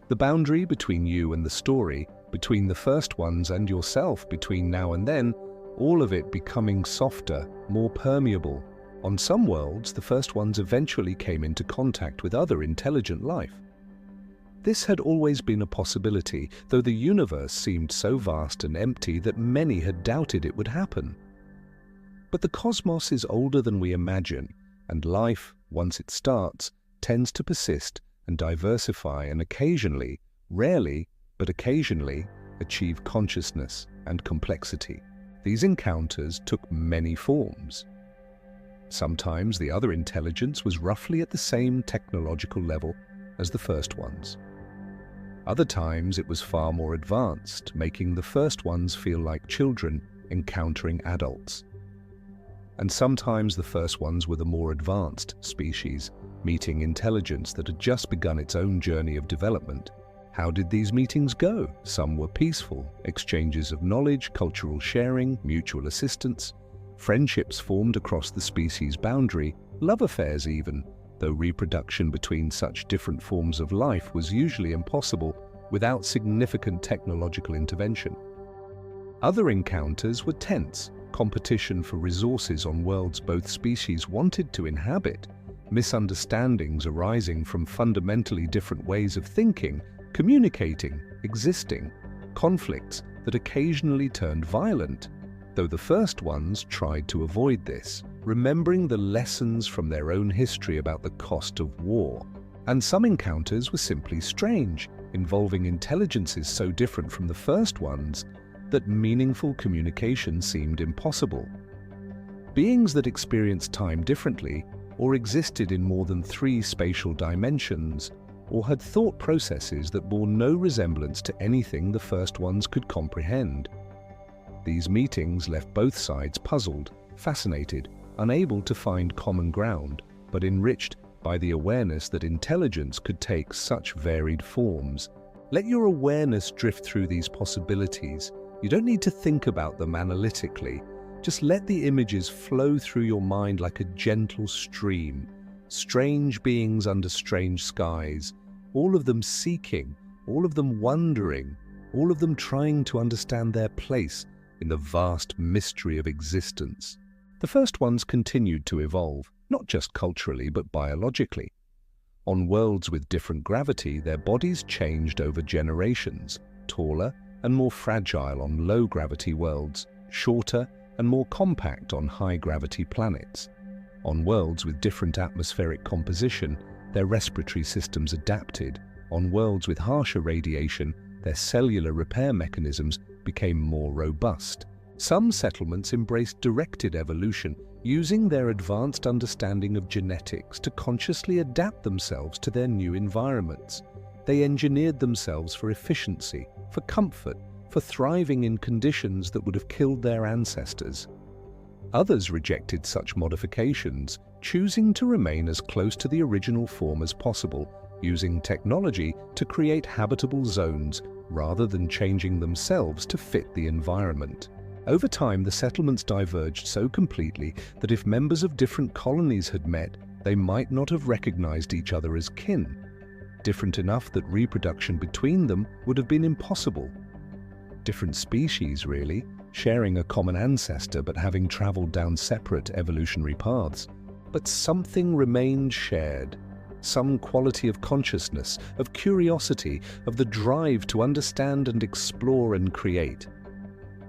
The boundary between you and the story, between the first ones and yourself between now and then, all of it becoming softer, more permeable. On some worlds, the first ones eventually came into contact with other intelligent life. This had always been a possibility, though the universe seemed so vast and empty that many had doubted it would happen. But the cosmos is older than we imagine, and life, once it starts, tends to persist and diversify and occasionally, rarely, but occasionally, achieve consciousness and complexity. These encounters took many forms. Sometimes the other intelligence was roughly at the same technological level as the first ones. Other times it was far more advanced, making the first ones feel like children encountering adults. And sometimes the first ones were the more advanced species, meeting intelligence that had just begun its own journey of development. How did these meetings go? Some were peaceful, exchanges of knowledge, cultural sharing, mutual assistance. Friendships formed across the species boundary, love affairs even, though reproduction between such different forms of life was usually impossible without significant technological intervention. Other encounters were tense, competition for resources on worlds both species wanted to inhabit, misunderstandings arising from fundamentally different ways of thinking, communicating, existing, conflicts that occasionally turned violent, though the first ones tried to avoid this, remembering the lessons from their own history about the cost of war. And some encounters were simply strange, involving intelligences so different from the first ones that meaningful communication seemed impossible. Beings that experienced time differently, or existed in more than 3 spatial dimensions, or had thought processes that bore no resemblance to anything the first ones could comprehend. These meetings left both sides puzzled, fascinated, unable to find common ground, but enriched by the awareness that intelligence could take such varied forms. Let your awareness drift through these possibilities. You don't need to think about them analytically. Just let the images flow through your mind like a gentle stream. Strange beings under strange skies, all of them seeking, all of them wondering, all of them trying to understand their place in the vast mystery of existence. The first ones continued to evolve, not just culturally but biologically. On worlds with different gravity, their bodies changed over generations, taller and more fragile on low-gravity worlds, shorter and more compact on high-gravity planets. On worlds with different atmospheric composition, their respiratory systems adapted. On worlds with harsher radiation, their cellular repair mechanisms became more robust. Some settlements embraced directed evolution, using their advanced understanding of genetics to consciously adapt themselves to their new environments. They engineered themselves for efficiency, for comfort, for thriving in conditions that would have killed their ancestors. Others rejected such modifications, choosing to remain as close to the original form as possible, using technology to create habitable zones rather than changing themselves to fit the environment. Over time, the settlements diverged so completely that if members of different colonies had met, they might not have recognized each other as kin, different enough that reproduction between them would have been impossible. Different species, really, sharing a common ancestor but having traveled down separate evolutionary paths. But something remained shared, some quality of consciousness, of curiosity, of the drive to understand and explore and create.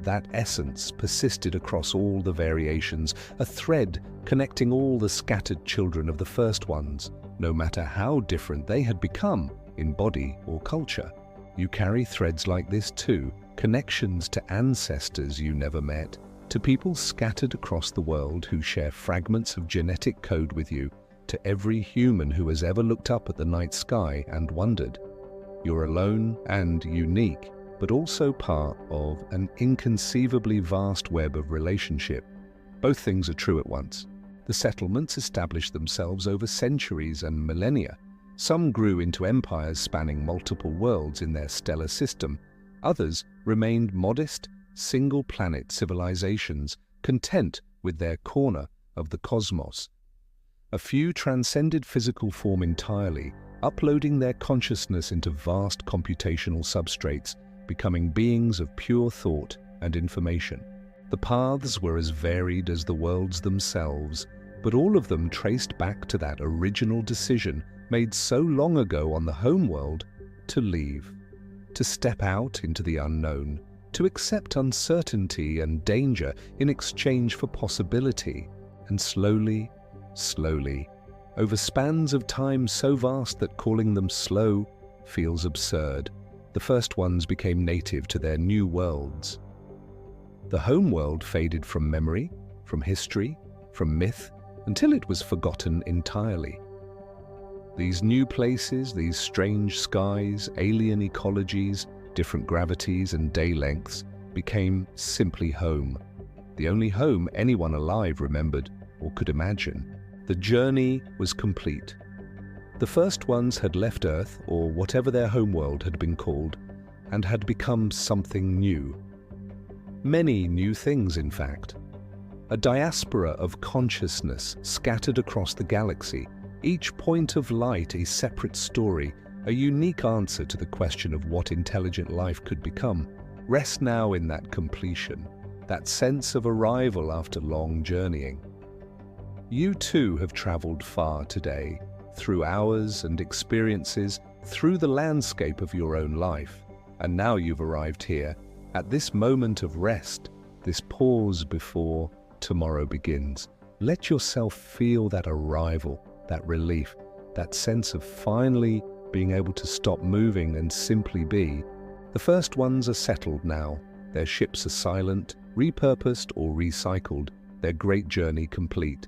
That essence persisted across all the variations, a thread connecting all the scattered children of the first ones, no matter how different they had become in body or culture. You carry threads like this too, connections to ancestors you never met, to people scattered across the world who share fragments of genetic code with you, to every human who has ever looked up at the night sky and wondered. You're alone and unique, but also part of an inconceivably vast web of relationship. Both things are true at once. The settlements established themselves over centuries and millennia. Some grew into empires spanning multiple worlds in their stellar system. Others remained modest, single-planet civilizations, content with their corner of the cosmos. A few transcended physical form entirely, uploading their consciousness into vast computational substrates, becoming beings of pure thought and information. The paths were as varied as the worlds themselves, but all of them traced back to that original decision made so long ago on the homeworld to leave, to step out into the unknown, to accept uncertainty and danger in exchange for possibility, and slowly, over spans of time so vast that calling them slow feels absurd, the first ones became native to their new worlds. The homeworld faded from memory, from history, from myth, until it was forgotten entirely. These new places, these strange skies, alien ecologies, different gravities and day lengths, became simply home. The only home anyone alive remembered or could imagine. The journey was complete. The first ones had left Earth, or whatever their homeworld had been called, and had become something new. Many new things, in fact. A diaspora of consciousness scattered across the galaxy, each point of light a separate story, a unique answer to the question of what intelligent life could become. Rest now in that completion, that sense of arrival after long journeying. You too have traveled far today, through hours and experiences, through the landscape of your own life. And now you've arrived here, at this moment of rest, this pause before tomorrow begins. Let yourself feel that arrival, that relief, that sense of finally being able to stop moving and simply be. The first ones are settled now. Their ships are silent, repurposed or recycled, their great journey complete.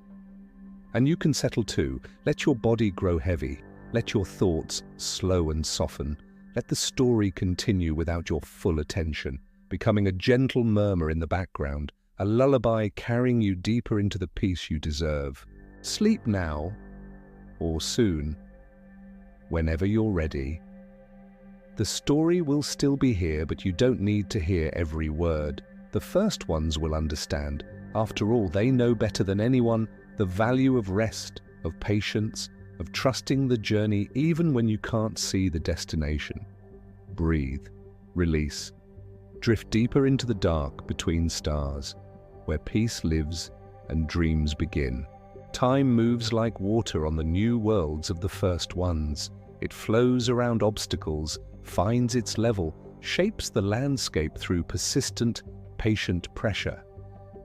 And you can settle too. Let your body grow heavy. Let your thoughts slow and soften. Let the story continue without your full attention, becoming a gentle murmur in the background, a lullaby carrying you deeper into the peace you deserve. Sleep now, or soon, whenever you're ready. The story will still be here, but you don't need to hear every word. The first ones will understand. After all, they know better than anyone the value of rest, of patience, of trusting the journey even when you can't see the destination. Breathe, release, drift deeper into the dark between stars, where peace lives and dreams begin. Time moves like water on the new worlds of the first ones. It flows around obstacles, finds its level, shapes the landscape through persistent, patient pressure.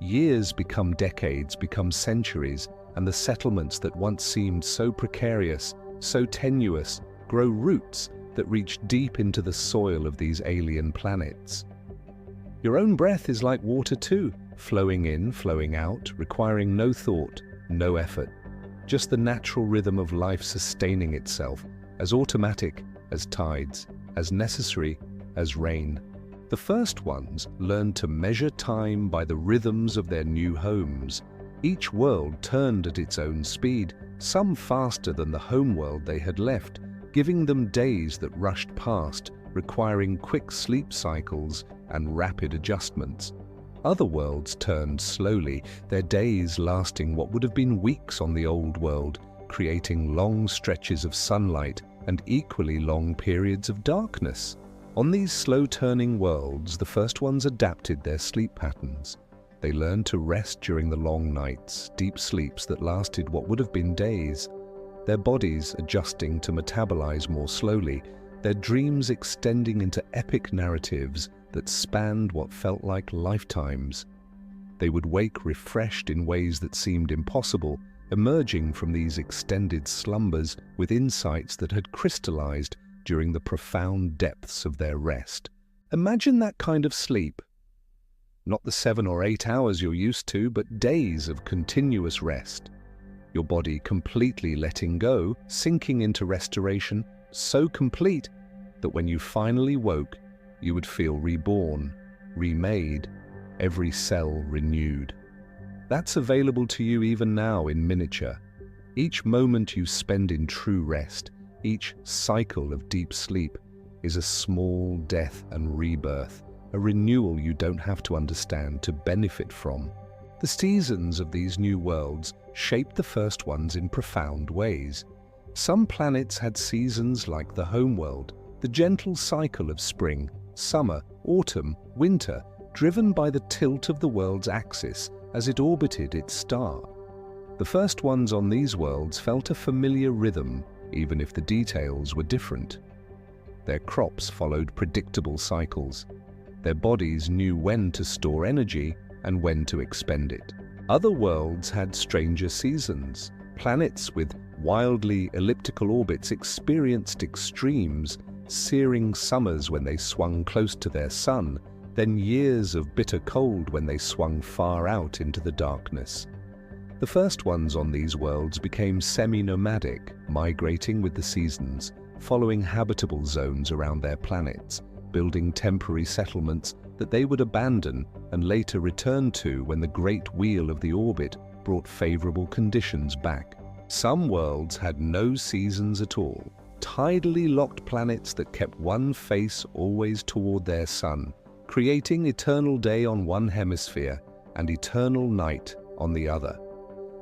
Years become decades, become centuries, and the settlements that once seemed so precarious, so tenuous, grow roots that reach deep into the soil of these alien planets. Your own breath is like water too, flowing in, flowing out, requiring no thought, no effort, just the natural rhythm of life sustaining itself, as automatic as tides, as necessary as rain. The first ones learned to measure time by the rhythms of their new homes. Each world turned at its own speed, some faster than the homeworld they had left, giving them days that rushed past, requiring quick sleep cycles and rapid adjustments. Other worlds turned slowly, their days lasting what would have been weeks on the old world, creating long stretches of sunlight and equally long periods of darkness. On these slow-turning worlds, the first ones adapted their sleep patterns. They learned to rest during the long nights, deep sleeps that lasted what would have been days, their bodies adjusting to metabolize more slowly, their dreams extending into epic narratives that spanned what felt like lifetimes. They would wake refreshed in ways that seemed impossible, emerging from these extended slumbers with insights that had crystallized during the profound depths of their rest. Imagine that kind of sleep. Not the 7 or 8 hours you're used to, but days of continuous rest. Your body completely letting go, sinking into restoration, so complete that when you finally woke, you would feel reborn, remade, every cell renewed. That's available to you even now in miniature. Each moment you spend in true rest, each cycle of deep sleep, is a small death and rebirth, a renewal you don't have to understand to benefit from. The seasons of these new worlds shaped the first ones in profound ways. Some planets had seasons like the homeworld, the gentle cycle of spring, summer, autumn, winter, driven by the tilt of the world's axis as it orbited its star. The first ones on these worlds felt a familiar rhythm, even if the details were different. Their crops followed predictable cycles. Their bodies knew when to store energy and when to expend it. Other worlds had stranger seasons. Planets with wildly elliptical orbits experienced extremes, searing summers when they swung close to their sun, then years of bitter cold when they swung far out into the darkness. The first ones on these worlds became semi-nomadic, migrating with the seasons, following habitable zones around their planets, building temporary settlements that they would abandon and later return to when the great wheel of the orbit brought favorable conditions back. Some worlds had no seasons at all, tidally locked planets that kept one face always toward their sun, creating eternal day on one hemisphere and eternal night on the other.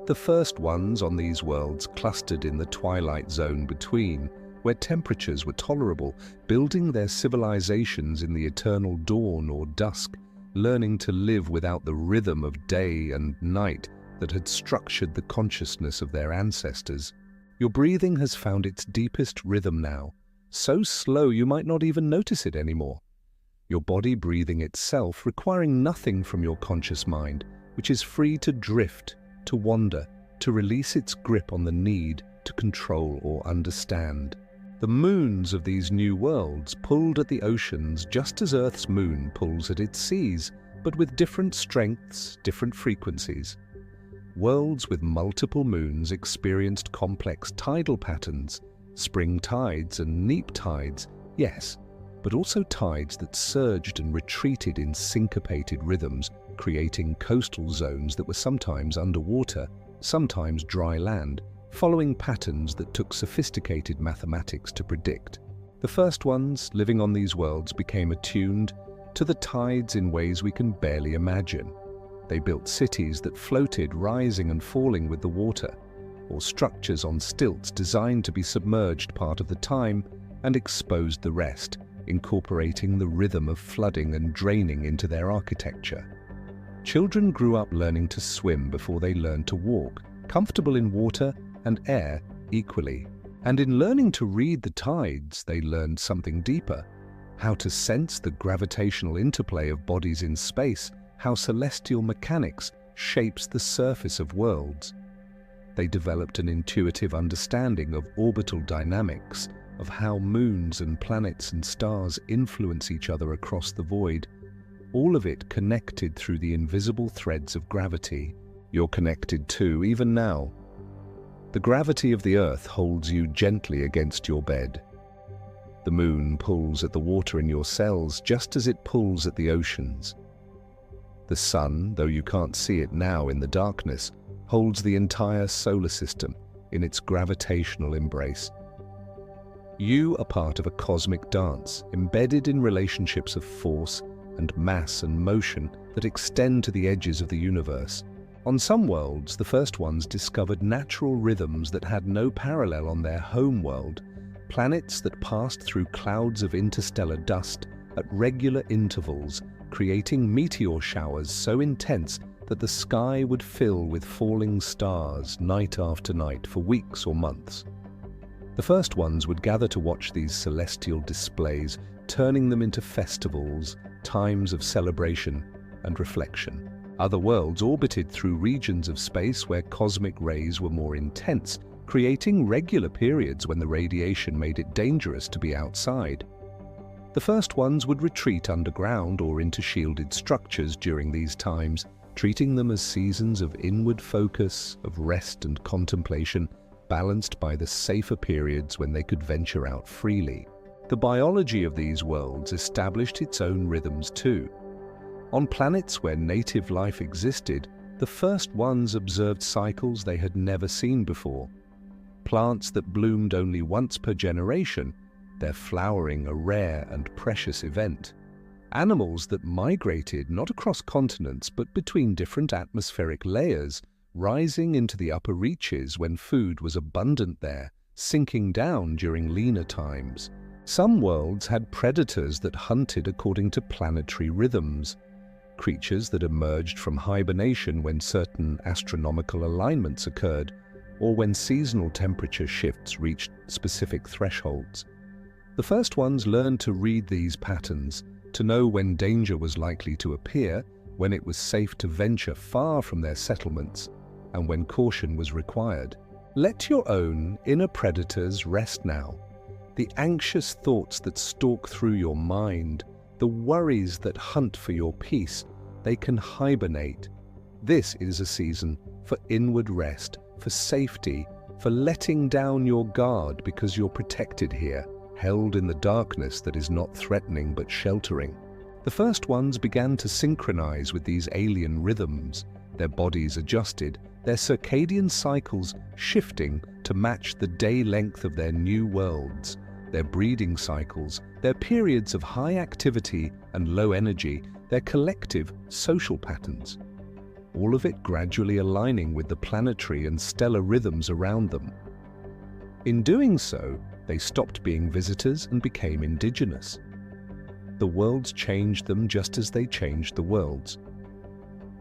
The first ones on these worlds clustered in the twilight zone between, where temperatures were tolerable, building their civilizations in the eternal dawn or dusk, learning to live without the rhythm of day and night that had structured the consciousness of their ancestors. Your breathing has found its deepest rhythm now, so slow you might not even notice it anymore. Your body breathing itself, requiring nothing from your conscious mind, which is free to drift, to wander, to release its grip on the need to control or understand. The moons of these new worlds pulled at the oceans just as Earth's moon pulls at its seas, but with different strengths, different frequencies. Worlds with multiple moons experienced complex tidal patterns, spring tides and neap tides, yes, but also tides that surged and retreated in syncopated rhythms, creating coastal zones that were sometimes underwater, sometimes dry land, following patterns that took sophisticated mathematics to predict. The first ones living on these worlds became attuned to the tides in ways we can barely imagine. They built cities that floated, rising and falling with the water, or structures on stilts designed to be submerged part of the time and exposed the rest, incorporating the rhythm of flooding and draining into their architecture. Children grew up learning to swim before they learned to walk, comfortable in water and air equally. And in learning to read the tides, they learned something deeper: how to sense the gravitational interplay of bodies in space, how celestial mechanics shapes the surface of worlds. They developed an intuitive understanding of orbital dynamics, of how moons and planets and stars influence each other across the void, all of it connected through the invisible threads of gravity. You're connected too, even now. The gravity of the Earth holds you gently against your bed. The moon pulls at the water in your cells just as it pulls at the oceans. The sun, though you can't see it now in the darkness, holds the entire solar system in its gravitational embrace. You are part of a cosmic dance, embedded in relationships of force and mass and motion that extend to the edges of the universe. On some worlds, the first ones discovered natural rhythms that had no parallel on their home world, planets that passed through clouds of interstellar dust at regular intervals, creating meteor showers so intense that the sky would fill with falling stars night after night for weeks or months. The first ones would gather to watch these celestial displays, turning them into festivals, times of celebration and reflection. Other worlds orbited through regions of space where cosmic rays were more intense, creating regular periods when the radiation made it dangerous to be outside. The first ones would retreat underground or into shielded structures during these times, treating them as seasons of inward focus, of rest and contemplation, balanced by the safer periods when they could venture out freely. The biology of these worlds established its own rhythms too. On planets where native life existed, the first ones observed cycles they had never seen before. Plants that bloomed only once per generation, their flowering a rare and precious event. Animals that migrated not across continents but between different atmospheric layers, rising into the upper reaches when food was abundant there, sinking down during leaner times. Some worlds had predators that hunted according to planetary rhythms, creatures that emerged from hibernation when certain astronomical alignments occurred, or when seasonal temperature shifts reached specific thresholds. The first ones learned to read these patterns, to know when danger was likely to appear, when it was safe to venture far from their settlements, and when caution was required. Let your own inner predators rest now. The anxious thoughts that stalk through your mind, the worries that hunt for your peace, they can hibernate. This is a season for inward rest, for safety, for letting down your guard because you're protected here, held in the darkness that is not threatening but sheltering. The first ones began to synchronize with these alien rhythms, their bodies adjusted, their circadian cycles shifting to match the day length of their new worlds, their breeding cycles, their periods of high activity and low energy, their collective social patterns. All of it gradually aligning with the planetary and stellar rhythms around them. In doing so, they stopped being visitors and became indigenous. The worlds changed them just as they changed the worlds.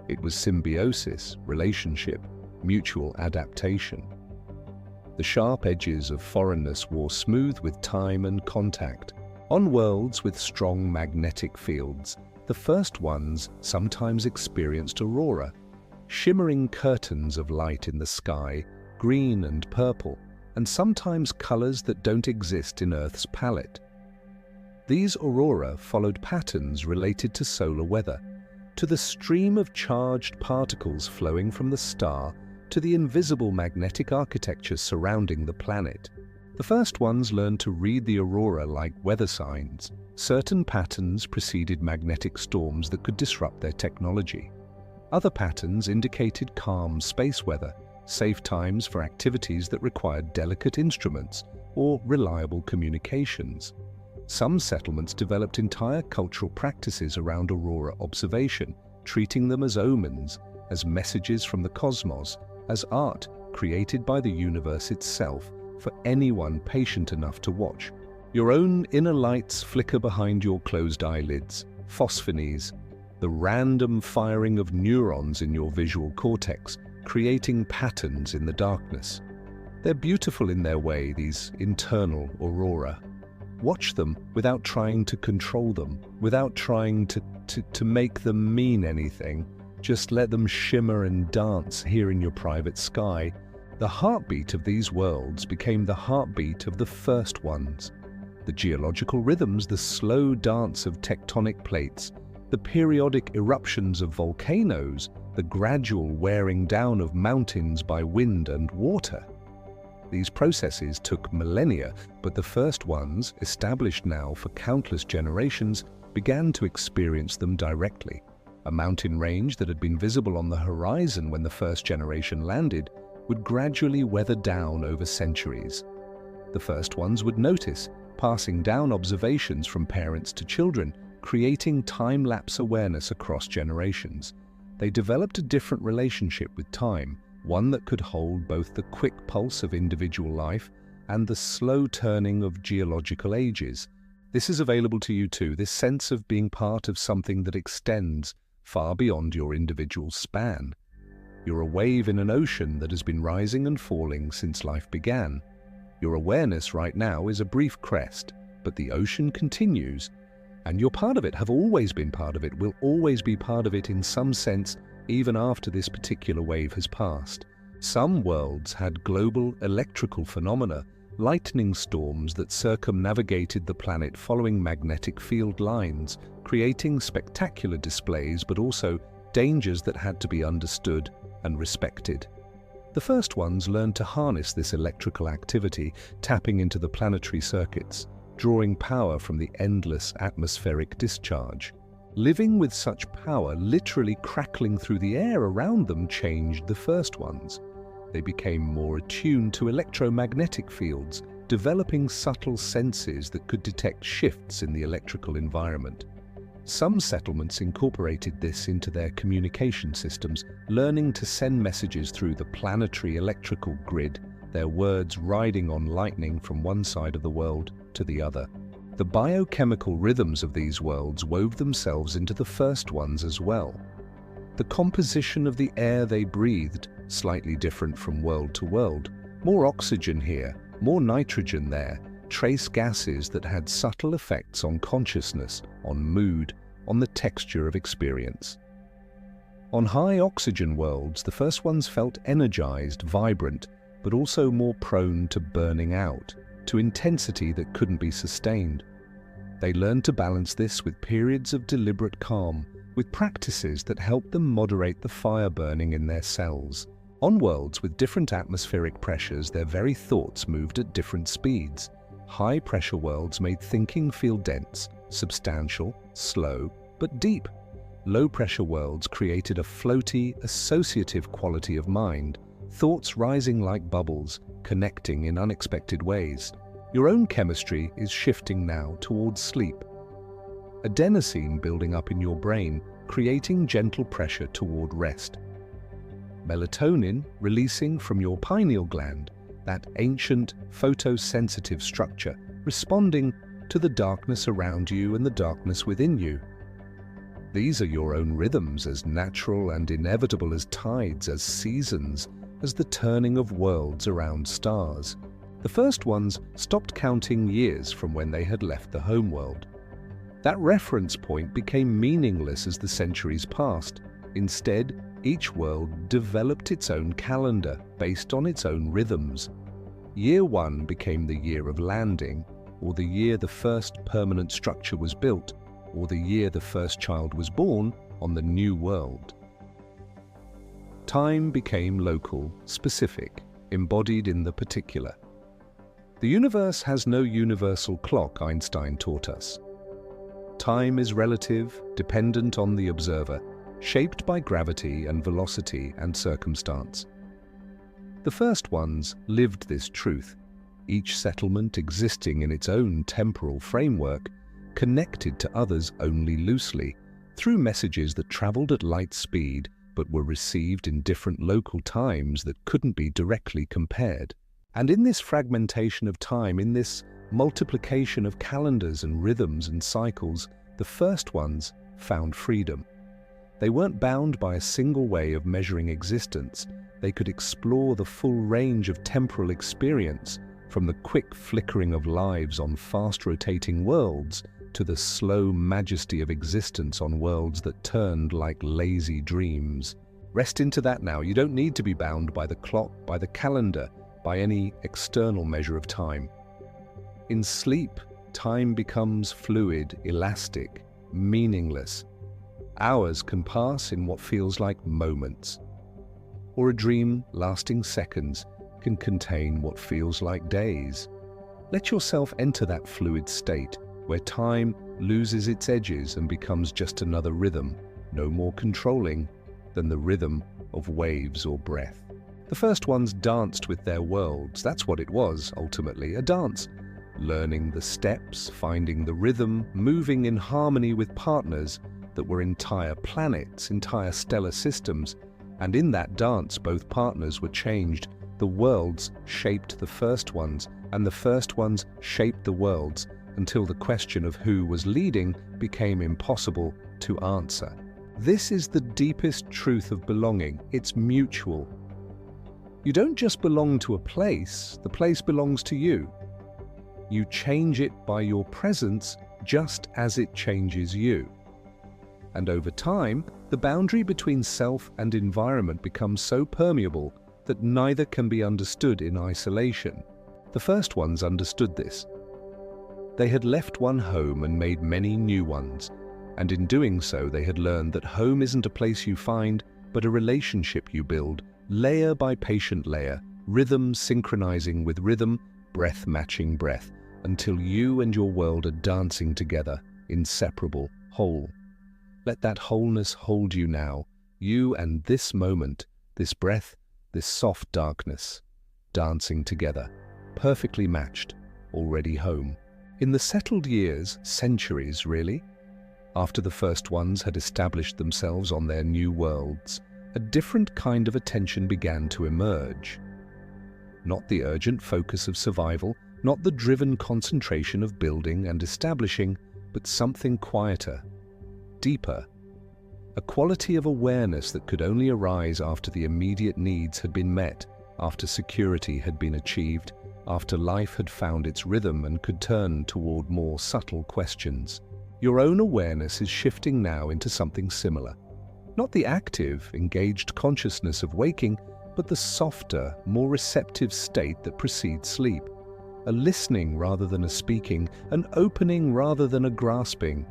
It was symbiosis, relationship, mutual adaptation. The sharp edges of foreignness wore smooth with time and contact. On worlds with strong magnetic fields, the first ones sometimes experienced aurora, shimmering curtains of light in the sky, green and purple, and sometimes colors that don't exist in Earth's palette. These aurora followed patterns related to solar weather, to the stream of charged particles flowing from the star, to the invisible magnetic architecture surrounding the planet. The first ones learned to read the aurora like weather signs. Certain patterns preceded magnetic storms that could disrupt their technology. Other patterns indicated calm space weather, safe times for activities that required delicate instruments or reliable communications. Some settlements developed entire cultural practices around aurora observation, treating them as omens, as messages from the cosmos, as art created by the universe itself for anyone patient enough to watch. Your own inner lights flicker behind your closed eyelids, phosphonies, the random firing of neurons in your visual cortex, creating patterns in the darkness. They're beautiful in their way, these internal aurora. Watch them without trying to control them, without trying to make them mean anything. Just let them shimmer and dance here in your private sky. The heartbeat of these worlds became the heartbeat of the first ones. The geological rhythms, the slow dance of tectonic plates, the periodic eruptions of volcanoes, the gradual wearing down of mountains by wind and water. These processes took millennia, but the first ones, established now for countless generations, began to experience them directly. A mountain range that had been visible on the horizon when the first generation landed would gradually weather down over centuries. The first ones would notice, passing down observations from parents to children, creating time-lapse awareness across generations. They developed a different relationship with time, one that could hold both the quick pulse of individual life and the slow turning of geological ages. This is available to you too, this sense of being part of something that extends far beyond your individual span. You're a wave in an ocean that has been rising and falling since life began. Your awareness right now is a brief crest, but the ocean continues, and you're part of it, have always been part of it, will always be part of it in some sense, even after this particular wave has passed. Some worlds had global electrical phenomena, lightning storms that circumnavigated the planet following magnetic field lines, creating spectacular displays but also dangers that had to be understood and respected. The first ones learned to harness this electrical activity, tapping into the planetary circuits. drawing power from the endless atmospheric discharge. Living with such power literally crackling through the air around them changed the first ones. They became more attuned to electromagnetic fields, developing subtle senses that could detect shifts in the electrical environment. Some settlements incorporated this into their communication systems, learning to send messages through the planetary electrical grid, their words riding on lightning from one side of the world to the other. The biochemical rhythms of these worlds wove themselves into the first ones as well. The composition of the air they breathed, slightly different from world to world. More oxygen here, more nitrogen there, trace gases that had subtle effects on consciousness, on mood, on the texture of experience. On high oxygen worlds, the first ones felt energized, vibrant, but also more prone to burning out, to intensity that couldn't be sustained. They learned to balance this with periods of deliberate calm, with practices that helped them moderate the fire burning in their cells. On worlds with different atmospheric pressures, their very thoughts moved at different speeds. High-pressure worlds made thinking feel dense, substantial, slow, but deep. Low-pressure worlds created a floaty, associative quality of mind, thoughts rising like bubbles, connecting in unexpected ways. Your own chemistry is shifting now towards sleep. Adenosine building up in your brain, creating gentle pressure toward rest. Melatonin releasing from your pineal gland, that ancient photosensitive structure, responding to the darkness around you and the darkness within you. These are your own rhythms, as natural and inevitable as tides, as seasons, as the turning of worlds around stars. The first ones stopped counting years from when they had left the homeworld. That reference point became meaningless as the centuries passed. Instead, each world developed its own calendar based on its own rhythms. Year 1 became the year of landing, or the year the first permanent structure was built, or the year the first child was born on the new world. Time became local, specific, embodied in the particular. The universe has no universal clock, Einstein taught us. Time is relative, dependent on the observer, shaped by gravity and velocity and circumstance. The first ones lived this truth, each settlement existing in its own temporal framework, connected to others only loosely, through messages that traveled at light speed but were received in different local times that couldn't be directly compared. And in this fragmentation of time, in this multiplication of calendars and rhythms and cycles, the first ones found freedom. They weren't bound by a single way of measuring existence. They could explore the full range of temporal experience, from the quick flickering of lives on fast-rotating worlds to the slow majesty of existence on worlds that turned like lazy dreams. Rest into that now. You don't need to be bound by the clock, by the calendar, by any external measure of time. In sleep, time becomes fluid, elastic, meaningless. Hours can pass in what feels like moments. Or a dream lasting seconds can contain what feels like days. Let yourself enter that fluid state where time loses its edges and becomes just another rhythm, no more controlling than the rhythm of waves or breath. The first ones danced with their worlds. That's what it was, ultimately, a dance. Learning the steps, finding the rhythm, moving in harmony with partners that were entire planets, entire stellar systems. And in that dance, both partners were changed. The worlds shaped the first ones, and the first ones shaped the worlds, until the question of who was leading became impossible to answer. This is the deepest truth of belonging. It's mutual. You don't just belong to a place, the place belongs to you. You change it by your presence just as it changes you. And over time, the boundary between self and environment becomes so permeable that neither can be understood in isolation. The first ones understood this. They had left one home and made many new ones, and in doing so they had learned that home isn't a place you find, but a relationship you build, layer by patient layer, rhythm synchronizing with rhythm, breath matching breath, until you and your world are dancing together, inseparable, whole. Let that wholeness hold you now, you and this moment, this breath, this soft darkness, dancing together, perfectly matched, already home. In the settled years, centuries really, after the first ones had established themselves on their new worlds, a different kind of attention began to emerge. Not the urgent focus of survival, not the driven concentration of building and establishing, but something quieter, deeper, a quality of awareness that could only arise after the immediate needs had been met, after security had been achieved, after life had found its rhythm and could turn toward more subtle questions. Your own awareness is shifting now into something similar. Not the active, engaged consciousness of waking, but the softer, more receptive state that precedes sleep. A listening rather than a speaking, an opening rather than a grasping.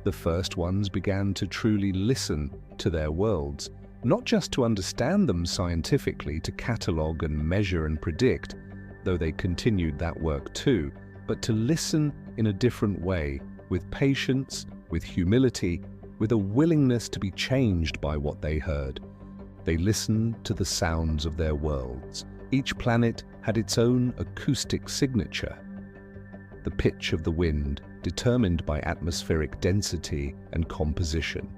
The first ones began to truly listen to their worlds, not just to understand them scientifically, to catalogue and measure and predict, though they continued that work too, but to listen in a different way, with patience, with humility, with a willingness to be changed by what they heard. They listened to the sounds of their worlds. Each planet had its own acoustic signature. The pitch of the wind, determined by atmospheric density and composition.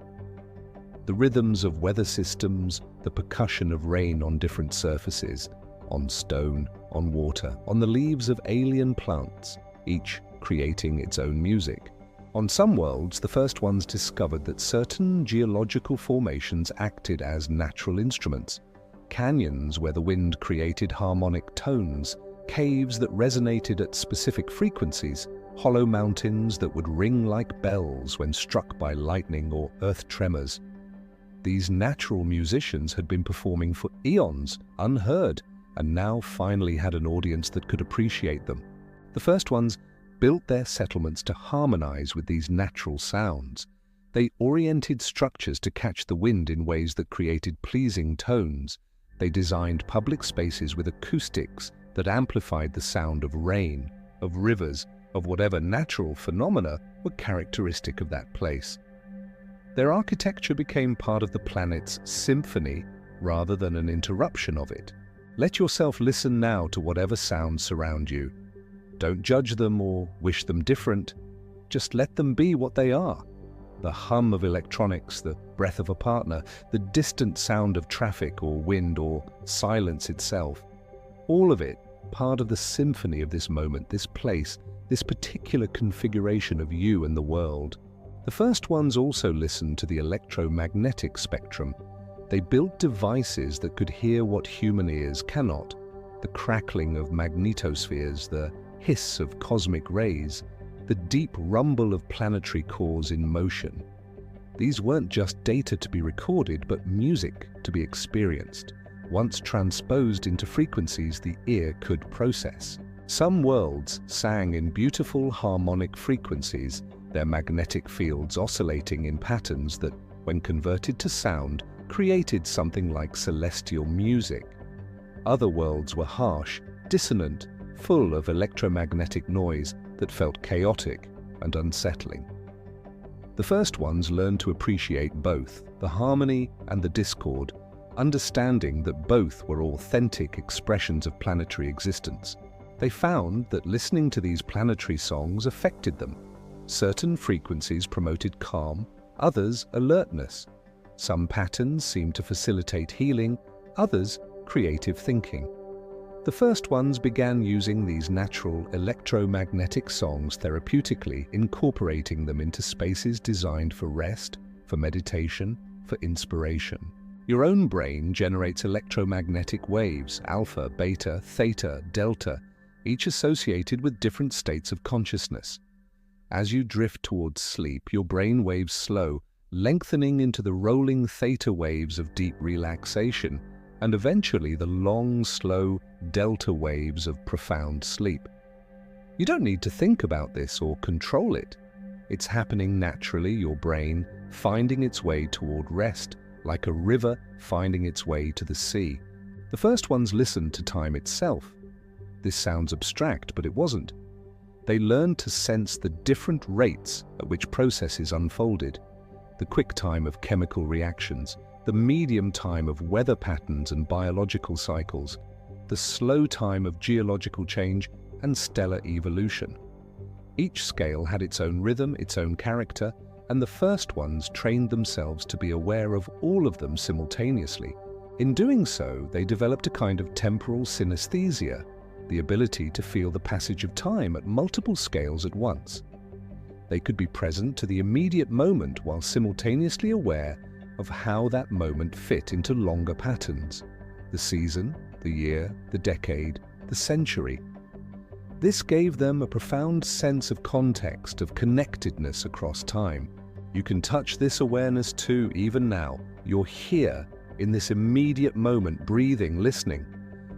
The rhythms of weather systems, the percussion of rain on different surfaces, on stone, on water, on the leaves of alien plants, each creating its own music. On some worlds, the first ones discovered that certain geological formations acted as natural instruments. Canyons where the wind created harmonic tones, caves that resonated at specific frequencies, hollow mountains that would ring like bells when struck by lightning or earth tremors. These natural musicians had been performing for eons, unheard, and now finally had an audience that could appreciate them. The first ones built their settlements to harmonize with these natural sounds. They oriented structures to catch the wind in ways that created pleasing tones. They designed public spaces with acoustics that amplified the sound of rain, of rivers, of whatever natural phenomena were characteristic of that place. Their architecture became part of the planet's symphony rather than an interruption of it. Let yourself listen now to whatever sounds surround you. Don't judge them or wish them different. Just let them be what they are. The hum of electronics, the breath of a partner, the distant sound of traffic or wind or silence itself. All of it part of the symphony of this moment, this place, this particular configuration of you and the world. The first ones also listened to the electromagnetic spectrum. They built devices that could hear what human ears cannot. The crackling of magnetospheres, the hiss of cosmic rays, the deep rumble of planetary cores in motion. These weren't just data to be recorded, but music to be experienced. Once transposed into frequencies the ear could process. Some worlds sang in beautiful harmonic frequencies, their magnetic fields oscillating in patterns that, when converted to sound, created something like celestial music. Other worlds were harsh, dissonant, full of electromagnetic noise that felt chaotic and unsettling. The first ones learned to appreciate both, the harmony and the discord, understanding that both were authentic expressions of planetary existence. They found that listening to these planetary songs affected them. Certain frequencies promoted calm, others alertness. Some patterns seemed to facilitate healing, others creative thinking. The first ones began using these natural electromagnetic songs therapeutically, incorporating them into spaces designed for rest, for meditation, for inspiration. Your own brain generates electromagnetic waves, alpha, beta, theta, delta, each associated with different states of consciousness. As you drift towards sleep, your brain waves slow, lengthening into the rolling theta waves of deep relaxation, and eventually the long, slow delta waves of profound sleep. You don't need to think about this or control it. It's happening naturally, your brain finding its way toward rest, like a river finding its way to the sea. The first ones listened to time itself. This sounds abstract, but it wasn't. They learned to sense the different rates at which processes unfolded, the quick time of chemical reactions, the medium time of weather patterns and biological cycles, the slow time of geological change and stellar evolution. Each scale had its own rhythm, its own character, and the first ones trained themselves to be aware of all of them simultaneously. In doing so, they developed a kind of temporal synesthesia, the ability to feel the passage of time at multiple scales at once. They could be present to the immediate moment while simultaneously aware of how that moment fit into longer patterns: the season, the year, the decade, the century. This gave them a profound sense of context, of connectedness across time. You can touch this awareness too, even now. You're here, in this immediate moment, breathing, listening.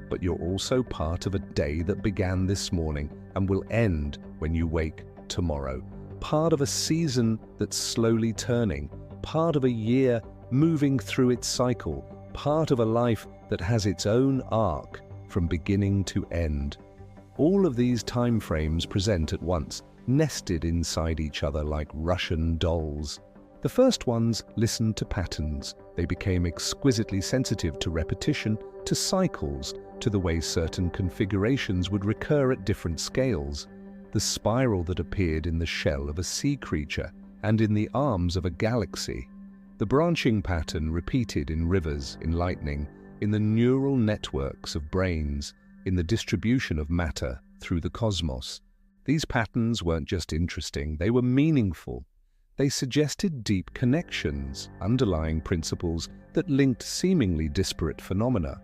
But you're also part of a day that began this morning and will end when you wake tomorrow. Part of a season that's slowly turning, part of a year moving through its cycle, part of a life that has its own arc from beginning to end. All of these time frames present at once, nested inside each other like Russian dolls. The first ones listened to patterns. They became exquisitely sensitive to repetition, to cycles, to the way certain configurations would recur at different scales. The spiral that appeared in the shell of a sea creature and in the arms of a galaxy. The branching pattern repeated in rivers, in lightning, in the neural networks of brains, in the distribution of matter through the cosmos. These patterns weren't just interesting, they were meaningful. They suggested deep connections, underlying principles that linked seemingly disparate phenomena.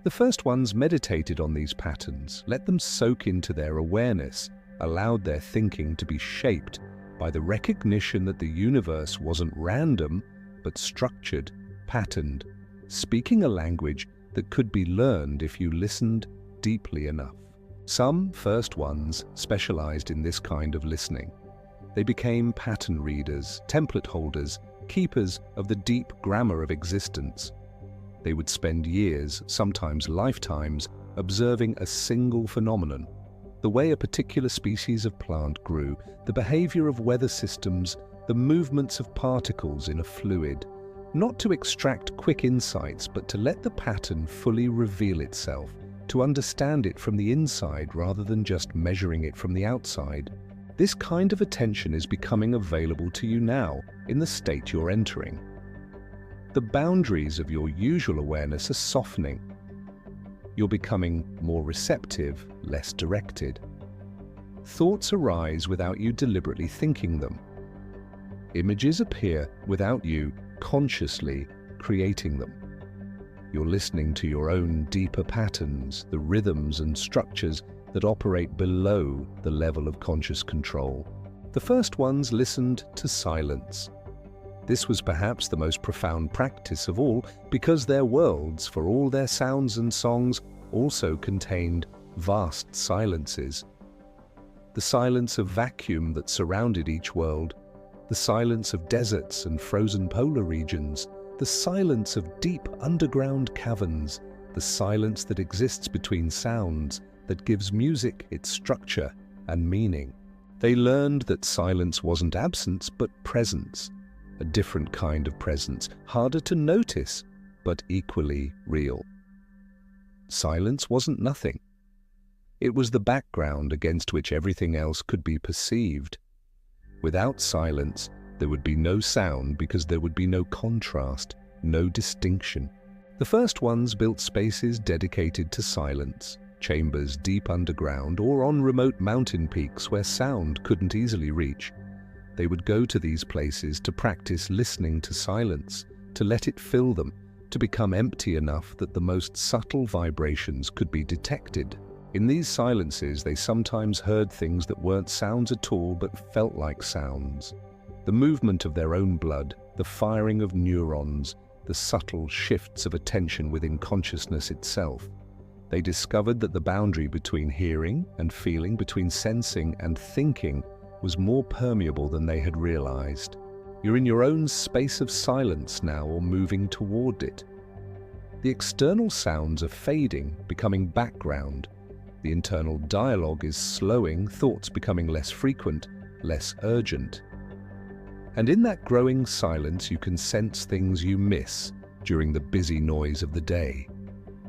The first ones meditated on these patterns, let them soak into their awareness, allowed their thinking to be shaped by the recognition that the universe wasn't random, but structured, patterned, speaking a language that could be learned if you listened deeply enough. Some first ones specialized in this kind of listening. They became pattern readers, template holders, keepers of the deep grammar of existence. They would spend years, sometimes lifetimes, observing a single phenomenon: the way a particular species of plant grew, the behavior of weather systems, the movements of particles in a fluid, not to extract quick insights, but to let the pattern fully reveal itself, to understand it from the inside rather than just measuring it from the outside. This kind of attention is becoming available to you now, in the state you're entering. The boundaries of your usual awareness are softening. You're becoming more receptive, less directed. Thoughts arise without you deliberately thinking them. Images appear without you consciously creating them. You're listening to your own deeper patterns, the rhythms and structures that operate below the level of conscious control. The first ones listened to silence. This was perhaps the most profound practice of all, because their worlds, for all their sounds and songs, also contained vast silences. The silence of vacuum that surrounded each world, the silence of deserts and frozen polar regions, the silence of deep underground caverns, the silence that exists between sounds, that gives music its structure and meaning. They learned that silence wasn't absence, but presence. A different kind of presence, harder to notice, but equally real. Silence wasn't nothing. It was the background against which everything else could be perceived. Without silence, there would be no sound because there would be no contrast, no distinction. The first ones built spaces dedicated to silence, chambers deep underground or on remote mountain peaks where sound couldn't easily reach. They would go to these places to practice listening to silence, to let it fill them, to become empty enough that the most subtle vibrations could be detected. In these silences, they sometimes heard things that weren't sounds at all but felt like sounds. The movement of their own blood, the firing of neurons, the subtle shifts of attention within consciousness itself. They discovered that the boundary between hearing and feeling, between sensing and thinking, was more permeable than they had realized. You're in your own space of silence now, or moving toward it. The external sounds are fading, becoming background. The internal dialogue is slowing, thoughts becoming less frequent, less urgent. And in that growing silence, you can sense things you miss during the busy noise of the day.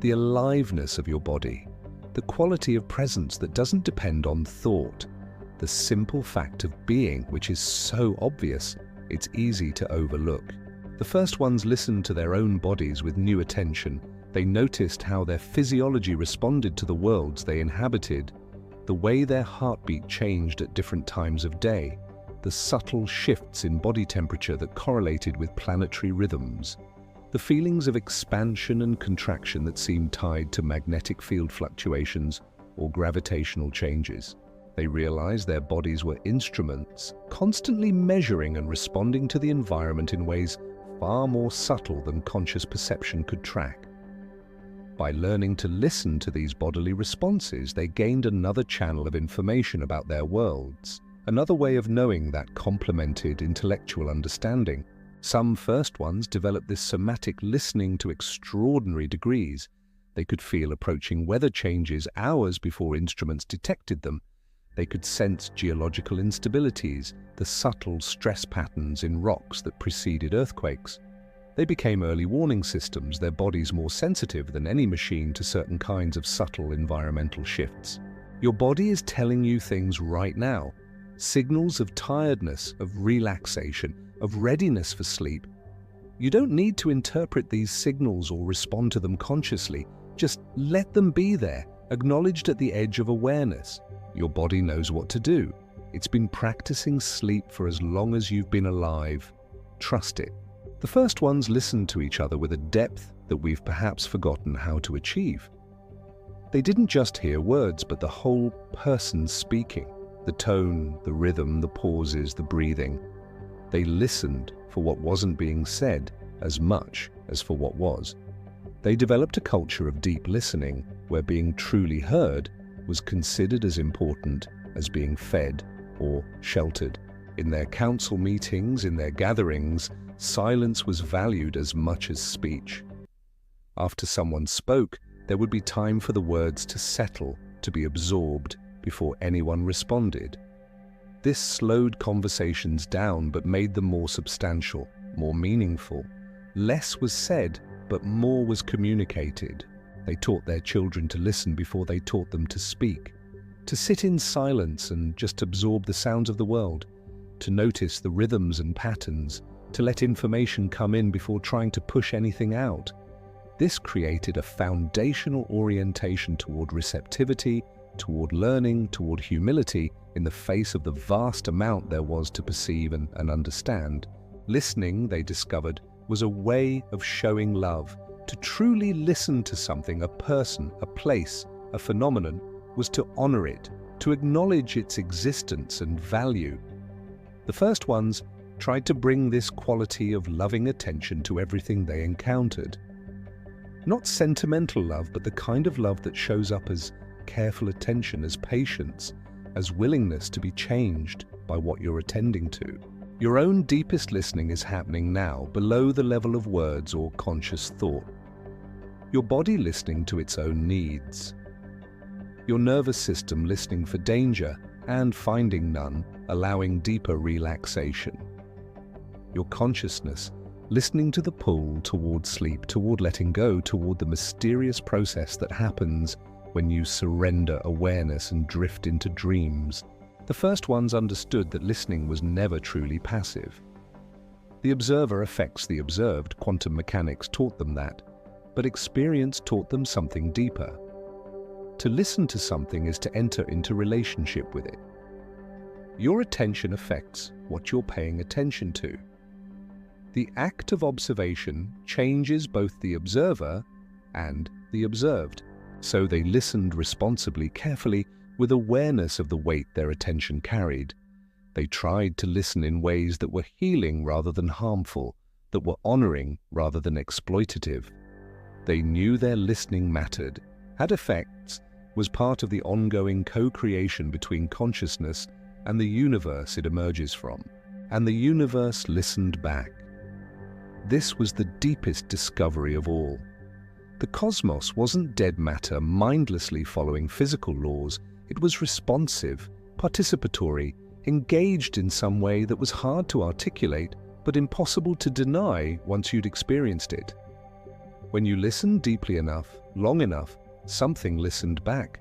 The aliveness of your body, the quality of presence that doesn't depend on thought, the simple fact of being, which is so obvious, it's easy to overlook. The first ones listened to their own bodies with new attention. They noticed how their physiology responded to the worlds they inhabited, the way their heartbeat changed at different times of day, the subtle shifts in body temperature that correlated with planetary rhythms, the feelings of expansion and contraction that seemed tied to magnetic field fluctuations or gravitational changes. They realized their bodies were instruments, constantly measuring and responding to the environment in ways far more subtle than conscious perception could track. By learning to listen to these bodily responses, they gained another channel of information about their worlds, another way of knowing that complemented intellectual understanding. Some first ones developed this somatic listening to extraordinary degrees. They could feel approaching weather changes hours before instruments detected them. They could sense geological instabilities, the subtle stress patterns in rocks that preceded earthquakes. They became early warning systems, their bodies more sensitive than any machine to certain kinds of subtle environmental shifts. Your body is telling you things right now, signals of tiredness, of relaxation, of readiness for sleep. You don't need to interpret these signals or respond to them consciously. Just let them be there, acknowledged at the edge of awareness. Your body knows what to do. It's been practicing sleep for as long as you've been alive. Trust it. The first ones listened to each other with a depth that we've perhaps forgotten how to achieve. They didn't just hear words, but the whole person speaking. The tone, the rhythm, the pauses, the breathing. They listened for what wasn't being said as much as for what was. They developed a culture of deep listening, where being truly heard was considered as important as being fed or sheltered. In their council meetings, in their gatherings, silence was valued as much as speech. After someone spoke, there would be time for the words to settle, to be absorbed, before anyone responded. This slowed conversations down but made them more substantial, more meaningful. Less was said, but more was communicated. They taught their children to listen before they taught them to speak, to sit in silence and just absorb the sounds of the world, to notice the rhythms and patterns, to let information come in before trying to push anything out. This created a foundational orientation toward receptivity, toward learning, toward humility in the face of the vast amount there was to perceive and understand. Listening, they discovered, was a way of showing love. To truly listen to something, a person, a place, a phenomenon, was to honor it, to acknowledge its existence and value. The first ones tried to bring this quality of loving attention to everything they encountered. Not sentimental love, but the kind of love that shows up as careful attention, as patience, as willingness to be changed by what you're attending to. Your own deepest listening is happening now, below the level of words or conscious thought. Your body listening to its own needs. Your nervous system listening for danger and finding none, allowing deeper relaxation. Your consciousness listening to the pull toward sleep, toward letting go, toward the mysterious process that happens when you surrender awareness and drift into dreams. The first ones understood that listening was never truly passive. The observer affects the observed. Quantum mechanics taught them that, but experience taught them something deeper. To listen to something is to enter into relationship with it. Your attention affects what you're paying attention to. The act of observation changes both the observer and the observed. So they listened responsibly, carefully, with awareness of the weight their attention carried. They tried to listen in ways that were healing rather than harmful, that were honoring rather than exploitative. They knew their listening mattered, had effects, was part of the ongoing co-creation between consciousness and the universe it emerges from. And the universe listened back. This was the deepest discovery of all. The cosmos wasn't dead matter mindlessly following physical laws. It was responsive, participatory, engaged in some way that was hard to articulate, but impossible to deny once you'd experienced it. When you listened deeply enough, long enough, something listened back.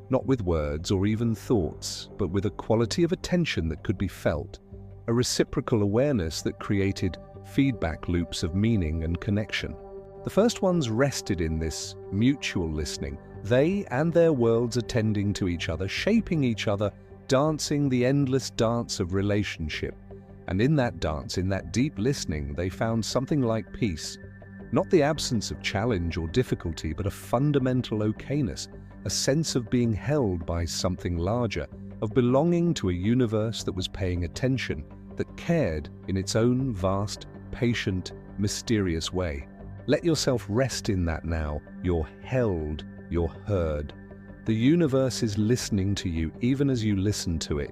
Not with words or even thoughts, but with a quality of attention that could be felt, a reciprocal awareness that created feedback loops of meaning and connection. The first ones rested in this mutual listening, they and their worlds attending to each other, shaping each other, dancing the endless dance of relationship. And in that dance, in that deep listening, they found something like peace. Not the absence of challenge or difficulty, but a fundamental okayness, a sense of being held by something larger, of belonging to a universe that was paying attention, that cared in its own vast, patient, mysterious way. Let yourself rest in that now. You're held, you're heard. The universe is listening to you even as you listen to it.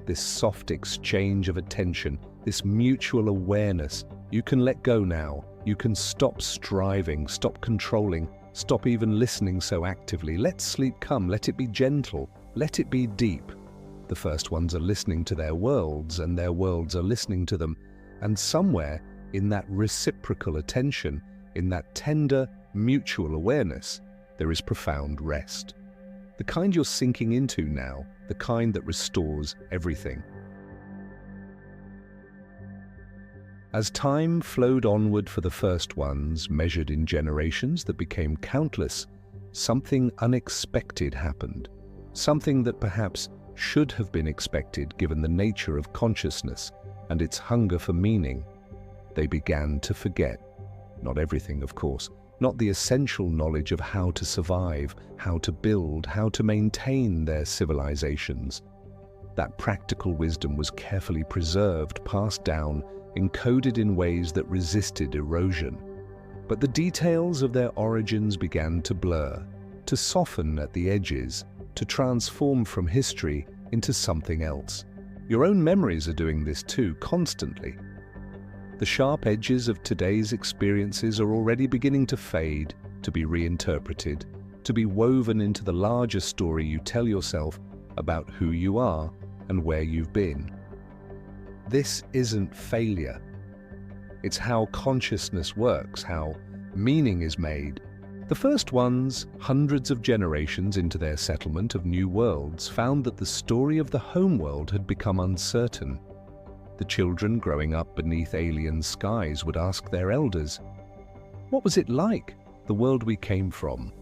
This soft exchange of attention, this mutual awareness. You can let go now. You can stop striving, stop controlling, stop even listening so actively. Let sleep come, let it be gentle, let it be deep. The first ones are listening to their worlds, and their worlds are listening to them. And somewhere in that reciprocal attention, in that tender, mutual awareness, there is profound rest. The kind you're sinking into now, the kind that restores everything. As time flowed onward for the first ones, measured in generations that became countless, something unexpected happened. Something that perhaps should have been expected given the nature of consciousness and its hunger for meaning. They began to forget. Not everything, of course. Not the essential knowledge of how to survive, how to build, how to maintain their civilizations. That practical wisdom was carefully preserved, passed down, encoded in ways that resisted erosion. But the details of their origins began to blur, to soften at the edges, to transform from history into something else. Your own memories are doing this too, constantly. The sharp edges of today's experiences are already beginning to fade, to be reinterpreted, to be woven into the larger story you tell yourself about who you are and where you've been. This isn't failure. It's how consciousness works, how meaning is made. The first ones, hundreds of generations into their settlement of new worlds, found that the story of the homeworld had become uncertain. The children growing up beneath alien skies would ask their elders, "What was it like, the world we came from?"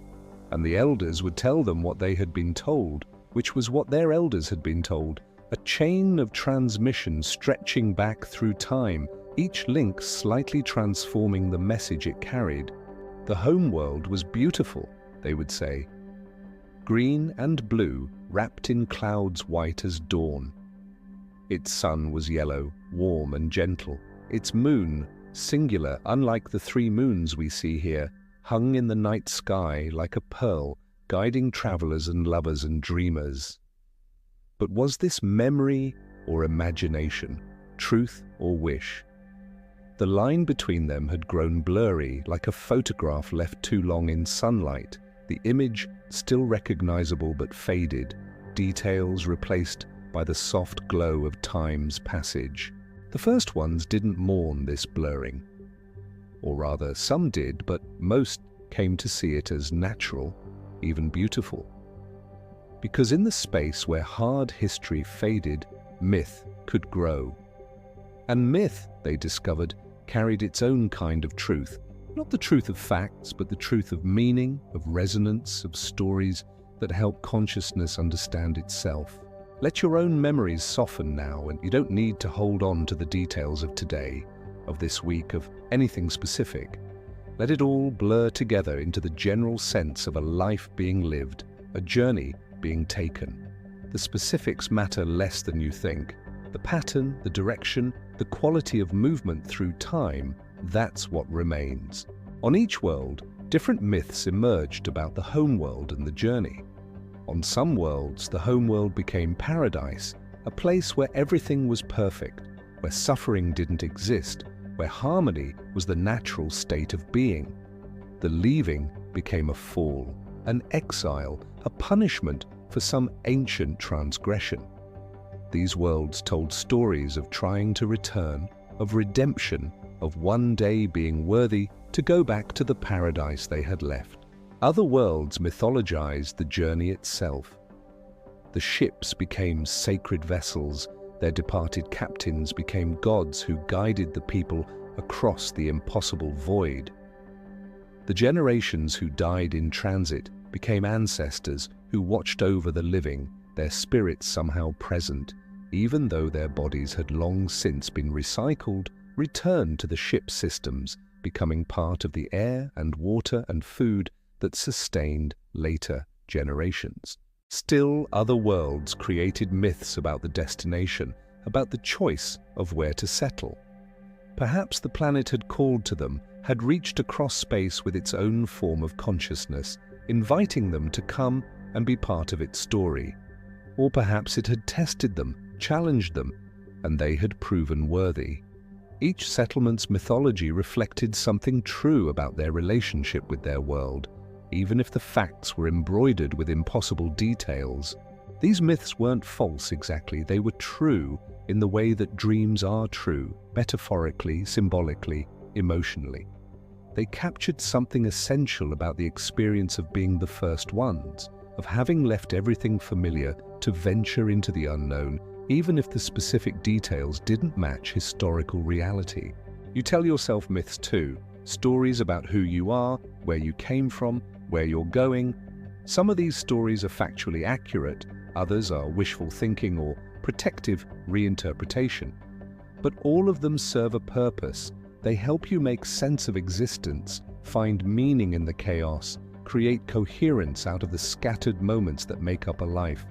And the elders would tell them what they had been told, which was what their elders had been told, a chain of transmission stretching back through time, each link slightly transforming the message it carried. The homeworld was beautiful, they would say. Green and blue, wrapped in clouds white as dawn. Its sun was yellow, warm and gentle. Its moon, singular, unlike the 3 moons we see here, hung in the night sky like a pearl, guiding travelers and lovers and dreamers. But was this memory or imagination, truth or wish? The line between them had grown blurry, like a photograph left too long in sunlight, the image still recognizable but faded, details replaced by the soft glow of time's passage. The first ones didn't mourn this blurring. Or rather, some did, but most came to see it as natural, even beautiful. Because in the space where hard history faded, myth could grow. And myth, they discovered, carried its own kind of truth. Not the truth of facts, but the truth of meaning, of resonance, of stories that help consciousness understand itself. Let your own memories soften now, and you don't need to hold on to the details of today, of this week, of anything specific. Let it all blur together into the general sense of a life being lived, a journey being taken. The specifics matter less than you think. The pattern, the direction, the quality of movement through time, that's what remains. On each world, different myths emerged about the homeworld and the journey. On some worlds, the homeworld became paradise, a place where everything was perfect, where suffering didn't exist, where harmony was the natural state of being. The leaving became a fall, an exile, a punishment for some ancient transgression. These worlds told stories of trying to return, of redemption, of one day being worthy to go back to the paradise they had left. Other worlds mythologized the journey itself. The ships became sacred vessels, their departed captains became gods who guided the people across the impossible void. The generations who died in transit became ancestors who watched over the living, their spirits somehow present, even though their bodies had long since been recycled, returned to the ship systems, becoming part of the air and water and food that sustained later generations. Still, other worlds created myths about the destination, about the choice of where to settle. Perhaps the planet had called to them, had reached across space with its own form of consciousness, inviting them to come and be part of its story. Or perhaps it had tested them, challenged them, and they had proven worthy. Each settlement's mythology reflected something true about their relationship with their world, even if the facts were embroidered with impossible details. These myths weren't false exactly, they were true in the way that dreams are true, metaphorically, symbolically, emotionally. They captured something essential about the experience of being the first ones, of having left everything familiar to venture into the unknown, even if the specific details didn't match historical reality. You tell yourself myths too, stories about who you are, where you came from, where you're going. Some of these stories are factually accurate, others are wishful thinking or protective reinterpretation. But all of them serve a purpose. They help you make sense of existence, find meaning in the chaos, create coherence out of the scattered moments that make up a life.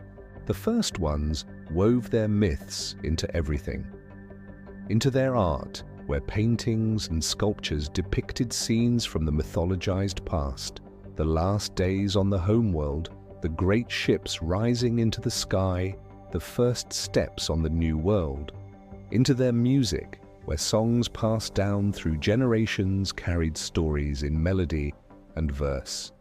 The first ones wove their myths into everything. Into their art, where paintings and sculptures depicted scenes from the mythologized past, the last days on the homeworld, the great ships rising into the sky, the first steps on the new world. Into their music, where songs passed down through generations carried stories in melody and verse,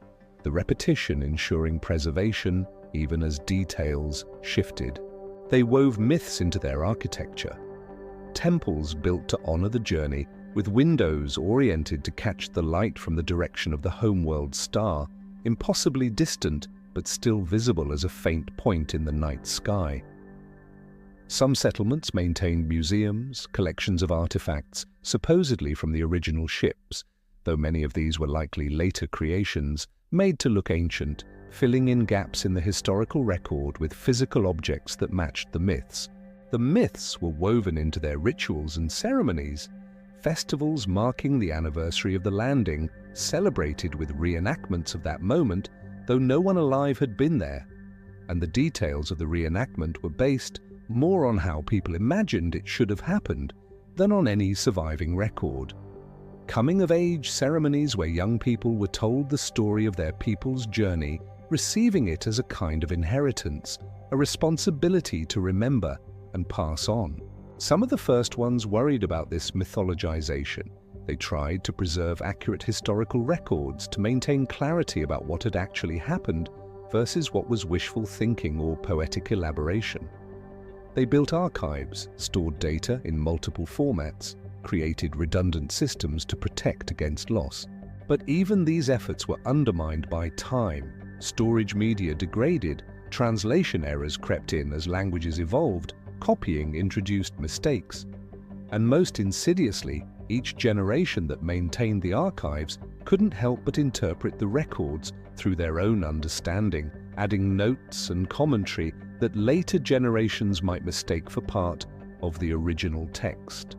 the repetition ensuring preservation even as details shifted. They wove myths into their architecture. Temples built to honor the journey, with windows oriented to catch the light from the direction of the homeworld star, impossibly distant but still visible as a faint point in the night sky. Some settlements maintained museums, collections of artifacts, supposedly from the original ships, though many of these were likely later creations, made to look ancient, filling in gaps in the historical record with physical objects that matched the myths. The myths were woven into their rituals and ceremonies. Festivals marking the anniversary of the landing, celebrated with reenactments of that moment, though no one alive had been there. And the details of the reenactment were based more on how people imagined it should have happened than on any surviving record. Coming-of-age ceremonies where young people were told the story of their people's journey, receiving it as a kind of inheritance, a responsibility to remember and pass on. Some of the first ones worried about this mythologization. They tried to preserve accurate historical records to maintain clarity about what had actually happened versus what was wishful thinking or poetic elaboration. They built archives, stored data in multiple formats, created redundant systems to protect against loss. But even these efforts were undermined by time. Storage media degraded, translation errors crept in as languages evolved, copying introduced mistakes. And most insidiously, each generation that maintained the archives couldn't help but interpret the records through their own understanding, adding notes and commentary that later generations might mistake for part of the original text.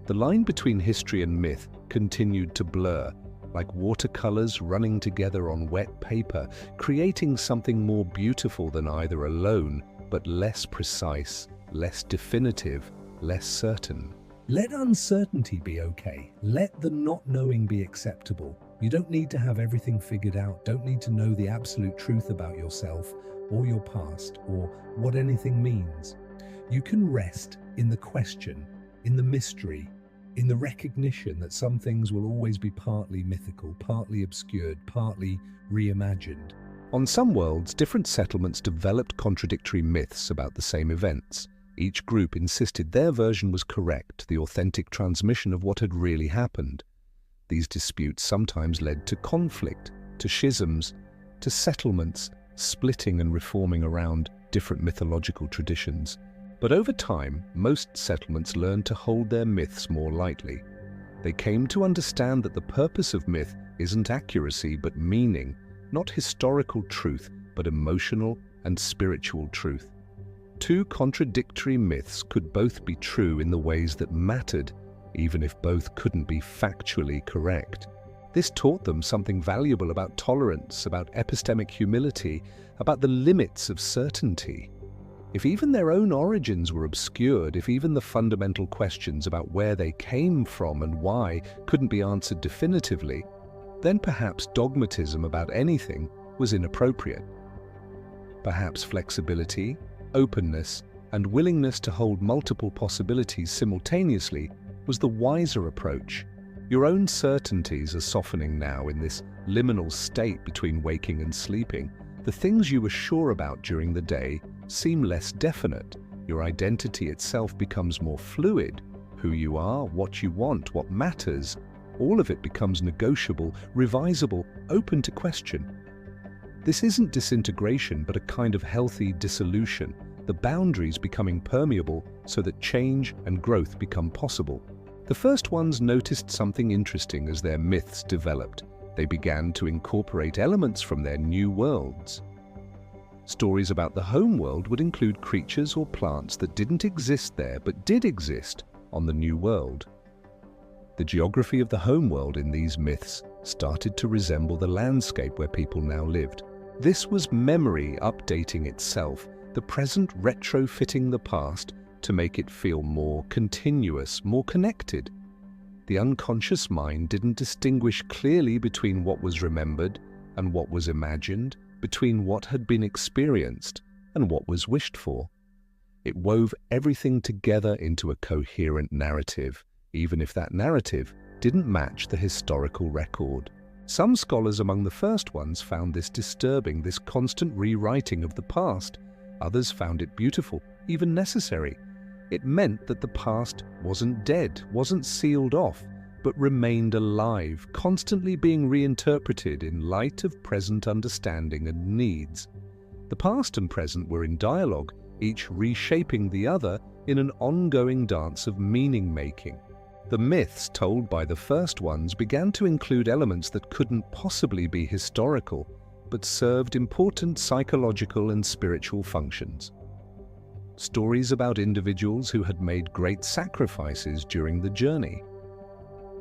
The line between history and myth continued to blur, like watercolors running together on wet paper, creating something more beautiful than either alone, but less precise, less definitive, less certain. Let uncertainty be okay. Let the not knowing be acceptable. You don't need to have everything figured out, don't need to know the absolute truth about yourself or your past or what anything means. You can rest in the question, in the mystery, in the recognition that some things will always be partly mythical, partly obscured, partly reimagined. On some worlds, different settlements developed contradictory myths about the same events. Each group insisted their version was correct, the authentic transmission of what had really happened. These disputes sometimes led to conflict, to schisms, to settlements splitting and reforming around different mythological traditions. But over time, most settlements learned to hold their myths more lightly. They came to understand that the purpose of myth isn't accuracy but meaning, not historical truth but emotional and spiritual truth. Two contradictory myths could both be true in the ways that mattered, even if both couldn't be factually correct. This taught them something valuable about tolerance, about epistemic humility, about the limits of certainty. If even their own origins were obscured, if even the fundamental questions about where they came from and why couldn't be answered definitively, then perhaps dogmatism about anything was inappropriate. Perhaps flexibility, openness, and willingness to hold multiple possibilities simultaneously was the wiser approach. Your own certainties are softening now in this liminal state between waking and sleeping. The things you were sure about during the day seem less definite. Your identity itself becomes more fluid. Who you are, what you want, what matters, all of it becomes negotiable, revisable, open to question. This isn't disintegration, but a kind of healthy dissolution, the boundaries becoming permeable so that change and growth become possible. The first ones noticed something interesting as their myths developed. They began to incorporate elements from their new worlds. Stories about the home world would include creatures or plants that didn't exist there but did exist on the new world. The geography of the home world in these myths started to resemble the landscape where people now lived. This was memory updating itself, the present retrofitting the past to make it feel more continuous, more connected. The unconscious mind didn't distinguish clearly between what was remembered and what was imagined, between what had been experienced and what was wished for. It wove everything together into a coherent narrative, even if that narrative didn't match the historical record. Some scholars among the first ones found this disturbing, this constant rewriting of the past. Others found it beautiful, even necessary. It meant that the past wasn't dead, wasn't sealed off, but remained alive, constantly being reinterpreted in light of present understanding and needs. The past and present were in dialogue, each reshaping the other in an ongoing dance of meaning-making. The myths told by the first ones began to include elements that couldn't possibly be historical, but served important psychological and spiritual functions. Stories about individuals who had made great sacrifices during the journey.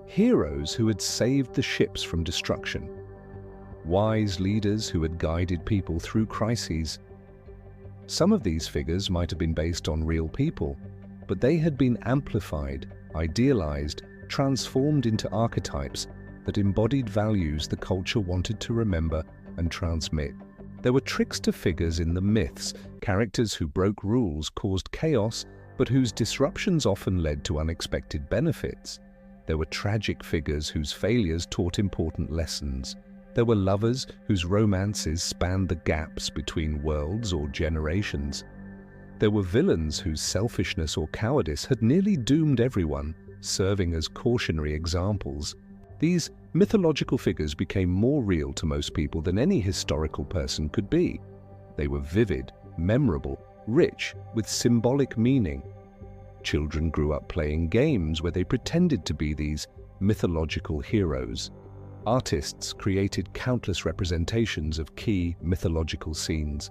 Heroes who had saved the ships from destruction. Wise leaders who had guided people through crises. Some of these figures might have been based on real people, but they had been amplified, idealized, transformed into archetypes that embodied values the culture wanted to remember and transmit. There were trickster figures in the myths, characters who broke rules, caused chaos, but whose disruptions often led to unexpected benefits. There were tragic figures whose failures taught important lessons. There were lovers whose romances spanned the gaps between worlds or generations. There were villains whose selfishness or cowardice had nearly doomed everyone, serving as cautionary examples. These mythological figures became more real to most people than any historical person could be. They were vivid, memorable, rich, with symbolic meaning. Children grew up playing games where they pretended to be these mythological heroes. Artists created countless representations of key mythological scenes.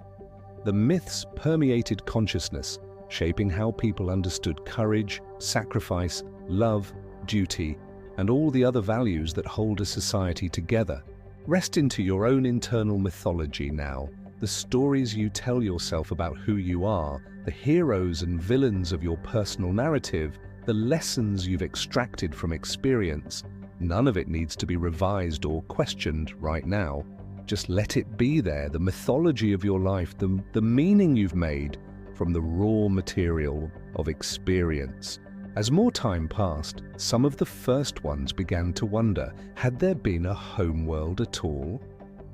The myths permeated consciousness, shaping how people understood courage, sacrifice, love, duty, and all the other values that hold a society together. Rest into your own internal mythology now, the stories you tell yourself about who you are, the heroes and villains of your personal narrative, the lessons you've extracted from experience. None of it needs to be revised or questioned right now. Just let it be there, the mythology of your life, the meaning you've made from the raw material of experience. As more time passed, some of the first ones began to wonder, had there been a home world at all?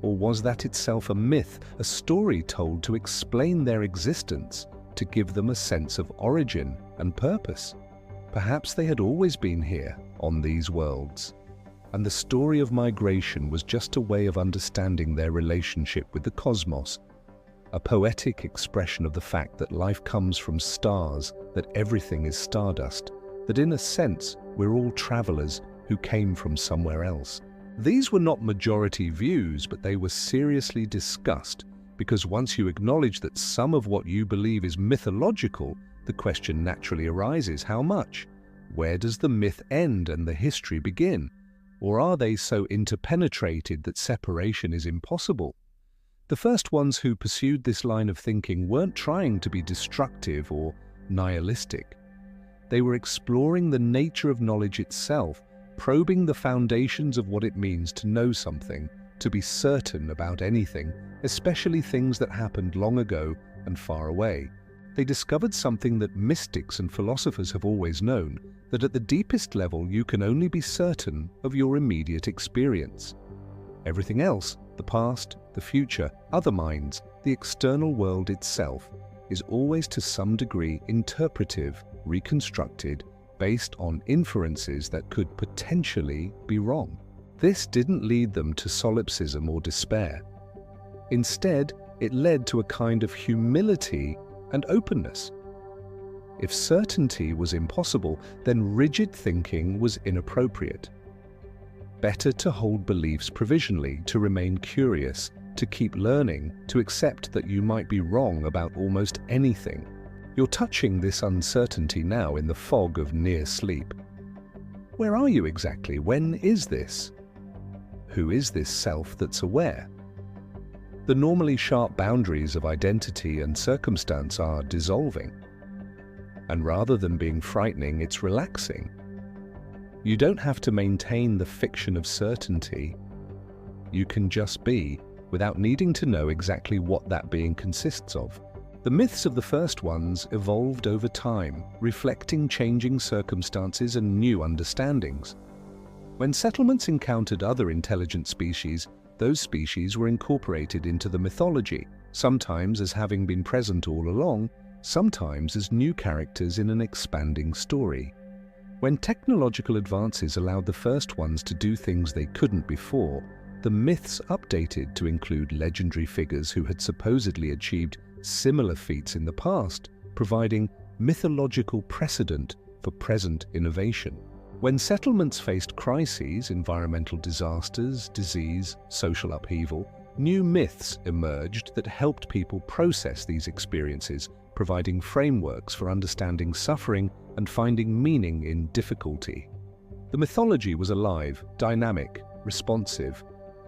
Or was that itself a myth, a story told to explain their existence, to give them a sense of origin and purpose? Perhaps they had always been here, on these worlds, and the story of migration was just a way of understanding their relationship with the cosmos, a poetic expression of the fact that life comes from stars, that everything is stardust, that in a sense we're all travelers who came from somewhere else. These were not majority views, but they were seriously discussed, because once you acknowledge that some of what you believe is mythological, the question naturally arises, how much? Where does the myth end and the history begin? Or are they so interpenetrated that separation is impossible? The first ones who pursued this line of thinking weren't trying to be destructive or nihilistic. They were exploring the nature of knowledge itself, probing the foundations of what it means to know something, to be certain about anything, especially things that happened long ago and far away. They discovered something that mystics and philosophers have always known, that at the deepest level you can only be certain of your immediate experience. Everything else, the past, the future, other minds, the external world itself, is always to some degree interpretive, reconstructed, based on inferences that could potentially be wrong. This didn't lead them to solipsism or despair. Instead, it led to a kind of humility and openness. If certainty was impossible, then rigid thinking was inappropriate. Better to hold beliefs provisionally, to remain curious, to keep learning, to accept that you might be wrong about almost anything. You're touching this uncertainty now in the fog of near sleep. Where are you exactly? When is this? Who is this self that's aware? The normally sharp boundaries of identity and circumstance are dissolving. And rather than being frightening, it's relaxing. You don't have to maintain the fiction of certainty. You can just be, without needing to know exactly what that being consists of. The myths of the first ones evolved over time, reflecting changing circumstances and new understandings. When settlements encountered other intelligent species, those species were incorporated into the mythology, sometimes as having been present all along, sometimes as new characters in an expanding story. When technological advances allowed the first ones to do things they couldn't before, the myths updated to include legendary figures who had supposedly achieved similar feats in the past, providing mythological precedent for present innovation. When settlements faced crises, environmental disasters, disease, social upheaval, new myths emerged that helped people process these experiences, providing frameworks for understanding suffering and finding meaning in difficulty. The mythology was alive, dynamic, responsive.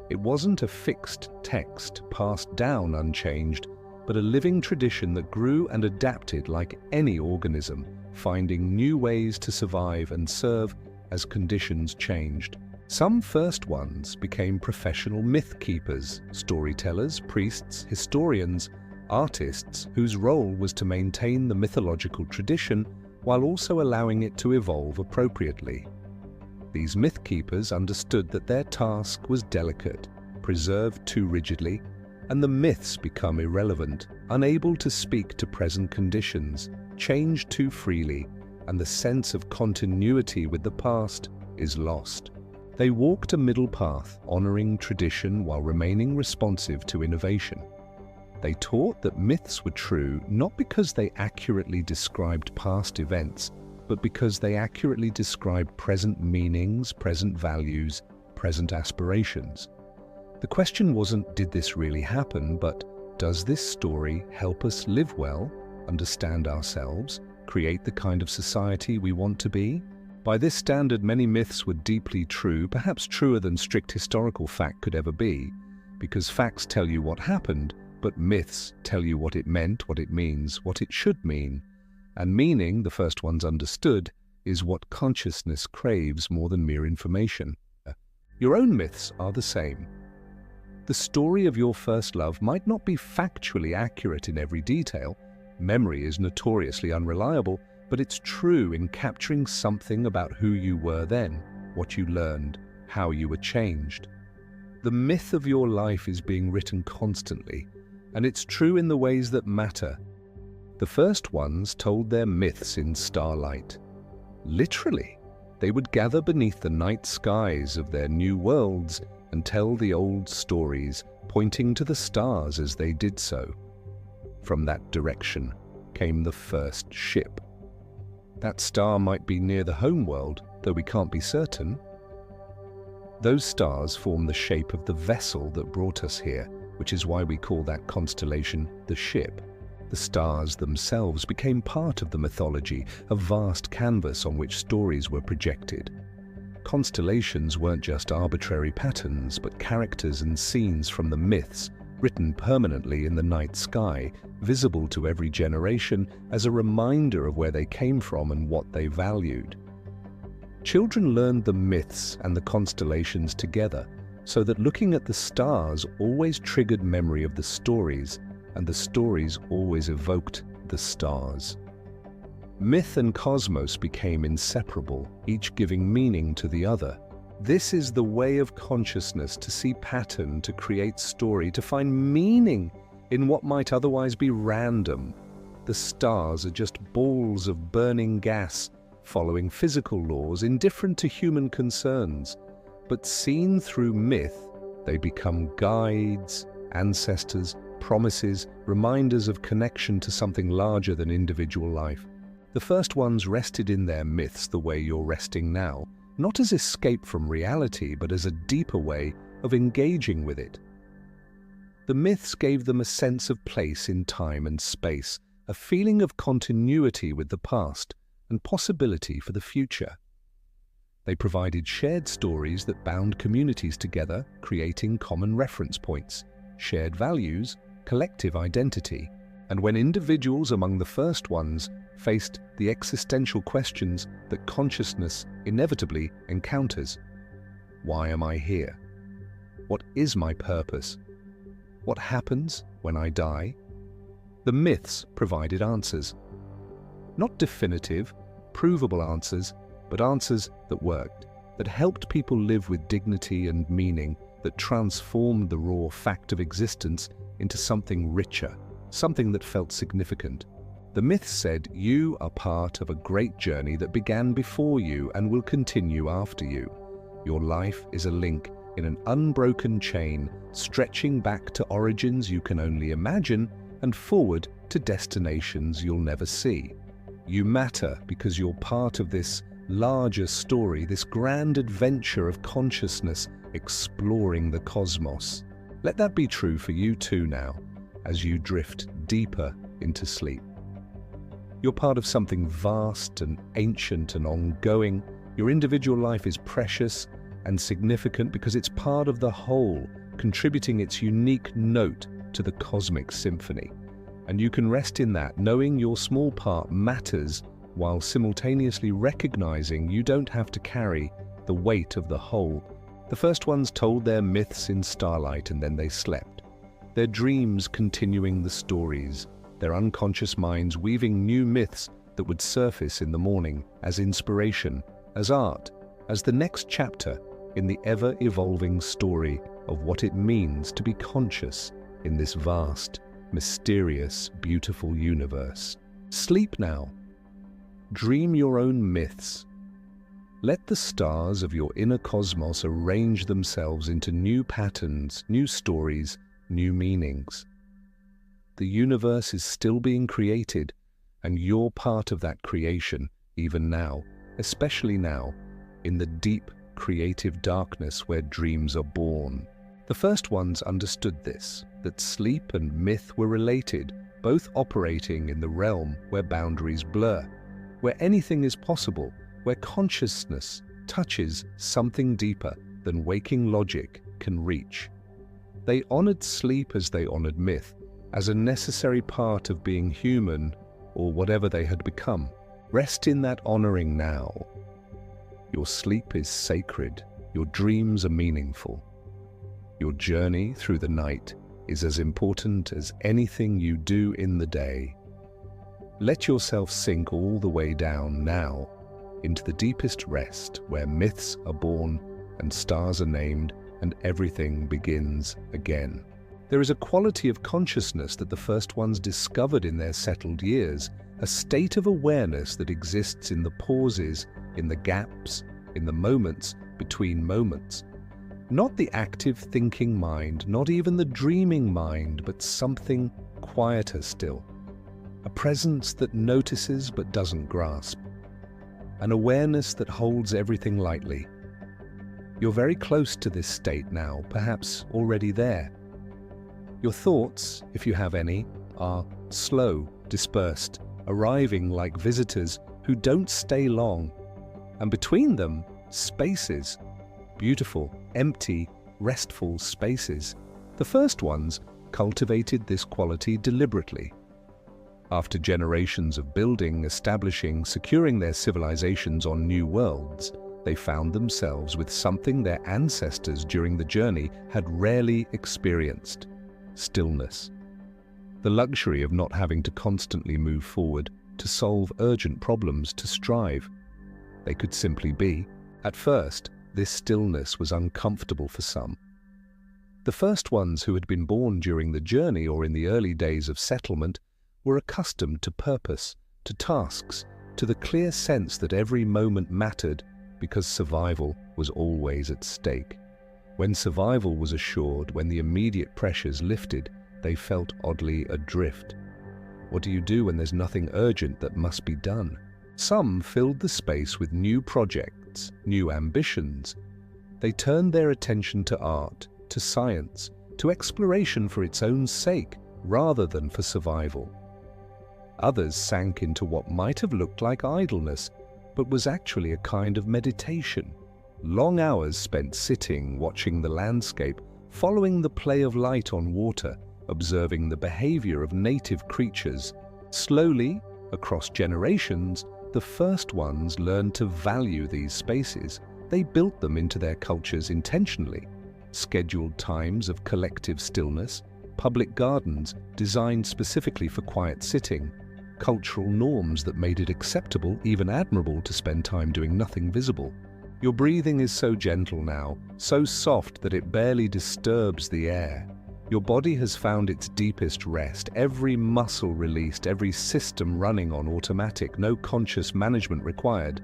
It wasn't a fixed text passed down unchanged, but a living tradition that grew and adapted like any organism, finding new ways to survive and serve as conditions changed. Some first ones became professional myth keepers, storytellers, priests, historians, artists whose role was to maintain the mythological tradition while also allowing it to evolve appropriately. These myth keepers understood that their task was delicate, preserved too rigidly, and the myths become irrelevant, unable to speak to present conditions, change too freely, and the sense of continuity with the past is lost. They walked a middle path, honoring tradition while remaining responsive to innovation. They taught that myths were true not because they accurately described past events, but because they accurately described present meanings, present values, present aspirations. The question wasn't, did this really happen, but does this story help us live well, understand ourselves, create the kind of society we want to be? By this standard, many myths were deeply true, perhaps truer than strict historical fact could ever be, because facts tell you what happened, but myths tell you what it meant, what it means, what it should mean. And meaning, the first ones understood, is what consciousness craves more than mere information. Your own myths are the same. The story of your first love might not be factually accurate in every detail. Memory is notoriously unreliable, but it's true in capturing something about who you were then, what you learned, how you were changed. The myth of your life is being written constantly, and it's true in the ways that matter. The first ones told their myths in starlight. Literally, they would gather beneath the night skies of their new worlds and tell the old stories, pointing to the stars as they did so. From that direction came the first ship. That star might be near the home world, though we can't be certain. Those stars form the shape of the vessel that brought us here, which is why we call that constellation the ship. The stars themselves became part of the mythology, a vast canvas on which stories were projected. Constellations weren't just arbitrary patterns, but characters and scenes from the myths, written permanently in the night sky, visible to every generation as a reminder of where they came from and what they valued. Children learned the myths and the constellations together, so that looking at the stars always triggered memory of the stories, and the stories always evoked the stars. Myth and cosmos became inseparable, each giving meaning to the other. This is the way of consciousness, to see pattern, to create story, to find meaning in what might otherwise be random. The stars are just balls of burning gas, following physical laws indifferent to human concerns. But seen through myth, they become guides, ancestors, promises, reminders of connection to something larger than individual life. The first ones rested in their myths the way you're resting now, not as escape from reality, but as a deeper way of engaging with it. The myths gave them a sense of place in time and space, a feeling of continuity with the past and possibility for the future. They provided shared stories that bound communities together, creating common reference points, shared values, collective identity. And when individuals among the first ones faced the existential questions that consciousness inevitably encounters, why am I here? What is my purpose? What happens when I die? The myths provided answers. Not definitive, provable answers, but answers that worked, that helped people live with dignity and meaning, that transformed the raw fact of existence into something richer, something that felt significant. The myths said you are part of a great journey that began before you and will continue after you. Your life is a link in an unbroken chain, stretching back to origins you can only imagine and forward to destinations you'll never see. You matter because you're part of this larger story, this grand adventure of consciousness exploring the cosmos. Let that be true for you too now, as you drift deeper into sleep. You're part of something vast and ancient and ongoing. Your individual life is precious and significant because it's part of the whole, contributing its unique note to the cosmic symphony. And you can rest in that, knowing your small part matters, while simultaneously recognizing you don't have to carry the weight of the whole. The first ones told their myths in starlight and then they slept, their dreams continuing the stories, their unconscious minds weaving new myths that would surface in the morning as inspiration, as art, as the next chapter in the ever-evolving story of what it means to be conscious in this vast, mysterious, beautiful universe. Sleep now. Dream your own myths. Let the stars of your inner cosmos arrange themselves into new patterns, new stories, new meanings. The universe is still being created, and you're part of that creation, even now, especially now, in the deep, creative darkness where dreams are born. The first ones understood this, that sleep and myth were related, both operating in the realm where boundaries blur, where anything is possible, where consciousness touches something deeper than waking logic can reach. They honored sleep as they honored myth, as a necessary part of being human or whatever they had become. Rest in that honoring now. Your sleep is sacred. Your dreams are meaningful. Your journey through the night is as important as anything you do in the day. Let yourself sink all the way down now into the deepest rest where myths are born and stars are named and everything begins again. There is a quality of consciousness that the first ones discovered in their settled years, a state of awareness that exists in the pauses, in the gaps, in the moments between moments. Not the active thinking mind, not even the dreaming mind, but something quieter still. A presence that notices but doesn't grasp. An awareness that holds everything lightly. You're very close to this state now, perhaps already there. Your thoughts, if you have any, are slow, dispersed, arriving like visitors who don't stay long. And between them, spaces. Beautiful, empty, restful spaces. The first ones cultivated this quality deliberately. After generations of building, establishing, securing their civilizations on new worlds, they found themselves with something their ancestors during the journey had rarely experienced: stillness. The luxury of not having to constantly move forward, to solve urgent problems, to strive. They could simply be. At first, this stillness was uncomfortable for some. The first ones who had been born during the journey or in the early days of settlement were accustomed to purpose, to tasks, to the clear sense that every moment mattered because survival was always at stake. When survival was assured, when the immediate pressures lifted, they felt oddly adrift. What do you do when there's nothing urgent that must be done? Some filled the space with new projects, new ambitions. They turned their attention to art, to science, to exploration for its own sake, rather than for survival. Others sank into what might have looked like idleness, but was actually a kind of meditation. Long hours spent sitting, watching the landscape, following the play of light on water, observing the behavior of native creatures. Slowly, across generations, the first ones learned to value these spaces. They built them into their cultures intentionally. Scheduled times of collective stillness, public gardens designed specifically for quiet sitting, cultural norms that made it acceptable, even admirable, to spend time doing nothing visible. Your breathing is so gentle now, so soft that it barely disturbs the air. Your body has found its deepest rest, every muscle released, every system running on automatic, no conscious management required.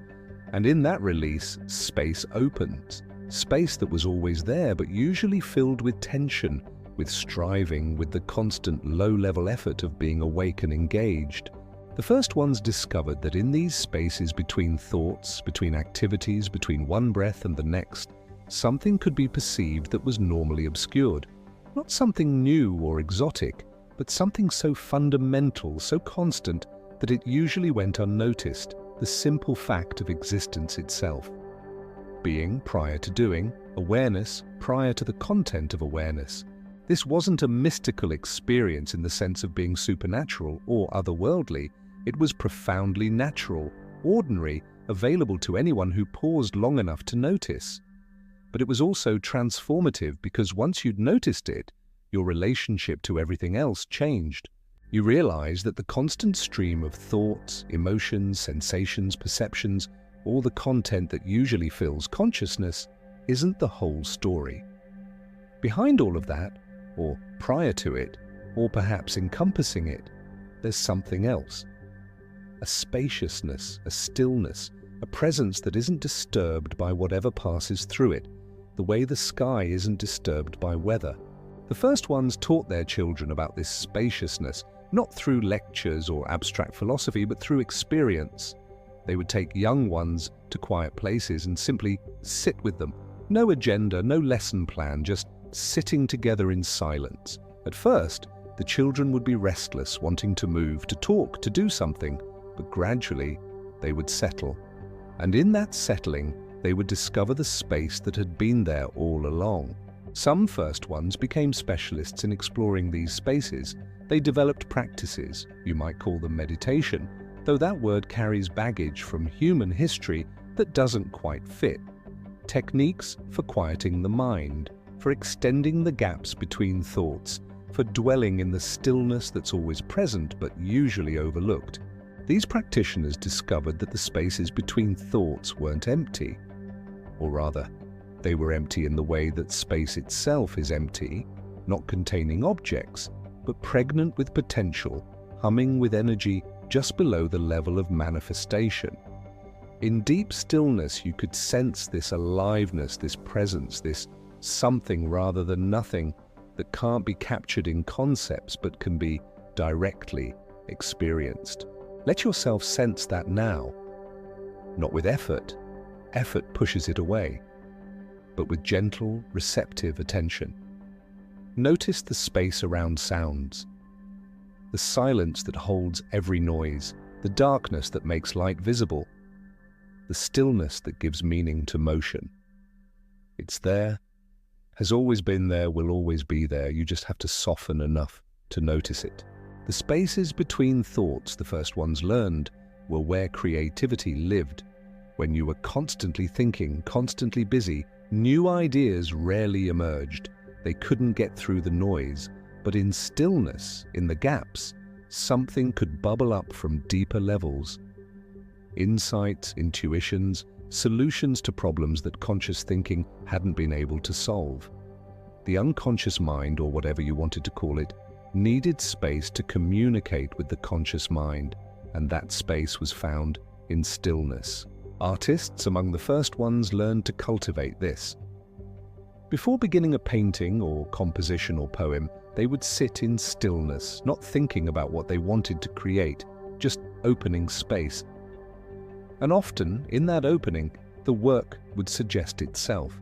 And in that release, space opens. Space that was always there, but usually filled with tension, with striving, with the constant low-level effort of being awake and engaged. The first ones discovered that in these spaces between thoughts, between activities, between one breath and the next, something could be perceived that was normally obscured. Not something new or exotic, but something so fundamental, so constant, that it usually went unnoticed, the simple fact of existence itself. Being prior to doing, awareness prior to the content of awareness. This wasn't a mystical experience in the sense of being supernatural or otherworldly. It was profoundly natural, ordinary, available to anyone who paused long enough to notice. But it was also transformative because once you'd noticed it, your relationship to everything else changed. You realized that the constant stream of thoughts, emotions, sensations, perceptions, all the content that usually fills consciousness, isn't the whole story. Behind all of that, or prior to it, or perhaps encompassing it, there's something else. A spaciousness, a stillness, a presence that isn't disturbed by whatever passes through it, the way the sky isn't disturbed by weather. The first ones taught their children about this spaciousness, not through lectures or abstract philosophy, but through experience. They would take young ones to quiet places and simply sit with them. No agenda, no lesson plan, just sitting together in silence. At first, the children would be restless, wanting to move, to talk, to do something, but gradually they would settle. And in that settling, they would discover the space that had been there all along. Some first ones became specialists in exploring these spaces. They developed practices, you might call them meditation, though that word carries baggage from human history that doesn't quite fit. Techniques for quieting the mind, for extending the gaps between thoughts, for dwelling in the stillness that's always present but usually overlooked. These practitioners discovered that the spaces between thoughts weren't empty, or rather, they were empty in the way that space itself is empty, not containing objects, but pregnant with potential, humming with energy just below the level of manifestation. In deep stillness, you could sense this aliveness, this presence, this something rather than nothing that can't be captured in concepts but can be directly experienced. Let yourself sense that now, not with effort. Effort pushes it away, but with gentle, receptive attention. Notice the space around sounds, the silence that holds every noise, the darkness that makes light visible, the stillness that gives meaning to motion. It's there, has always been there, will always be there. You just have to soften enough to notice it. The spaces between thoughts, the first ones learned, were where creativity lived. When you were constantly thinking, constantly busy, new ideas rarely emerged. They couldn't get through the noise, but in stillness, in the gaps, something could bubble up from deeper levels. Insights, intuitions, solutions to problems that conscious thinking hadn't been able to solve. The unconscious mind, or whatever you wanted to call it, needed space to communicate with the conscious mind, and that space was found in stillness. Artists, among the first ones, learned to cultivate this. Before beginning a painting or composition or poem, they would sit in stillness, not thinking about what they wanted to create, just opening space. And often, in that opening, the work would suggest itself.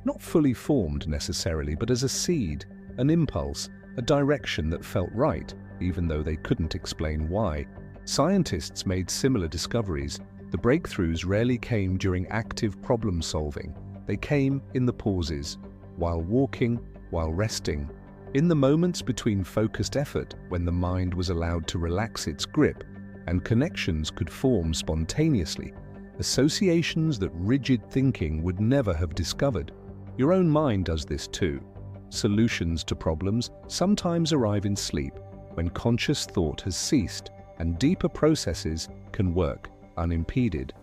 Not fully formed necessarily, but as a seed, an impulse, a direction that felt right, even though they couldn't explain why. Scientists made similar discoveries. The breakthroughs rarely came during active problem solving. They came in the pauses, while walking, while resting, in the moments between focused effort when the mind was allowed to relax its grip and connections could form spontaneously, associations that rigid thinking would never have discovered. Your own mind does this too. Solutions to problems sometimes arrive in sleep when conscious thought has ceased and deeper processes can work unimpeded.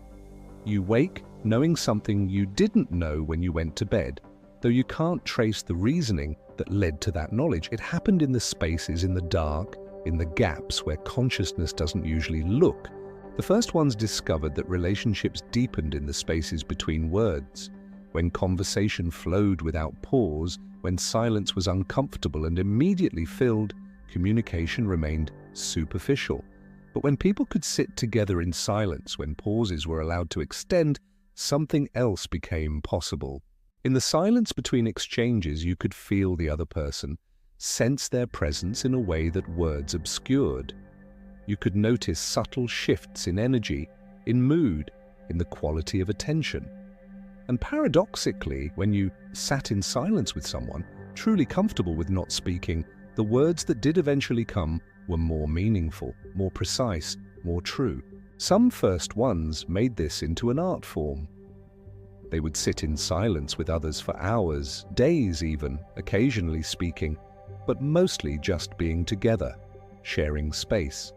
You wake knowing something you didn't know when you went to bed, though you can't trace the reasoning that led to that knowledge. It happened in the spaces, in the dark, in the gaps where consciousness doesn't usually look. The first ones discovered that relationships deepened in the spaces between words, when conversation flowed without pause, when silence was uncomfortable and immediately filled, communication remained superficial. But when people could sit together in silence, when pauses were allowed to extend, something else became possible. In the silence between exchanges, you could feel the other person, sense their presence in a way that words obscured. You could notice subtle shifts in energy, in mood, in the quality of attention. And paradoxically, when you sat in silence with someone, truly comfortable with not speaking, the words that did eventually come were more meaningful, more precise, more true. Some first ones made this into an art form. They would sit in silence with others for hours, days even, occasionally speaking, but mostly just being together, sharing space.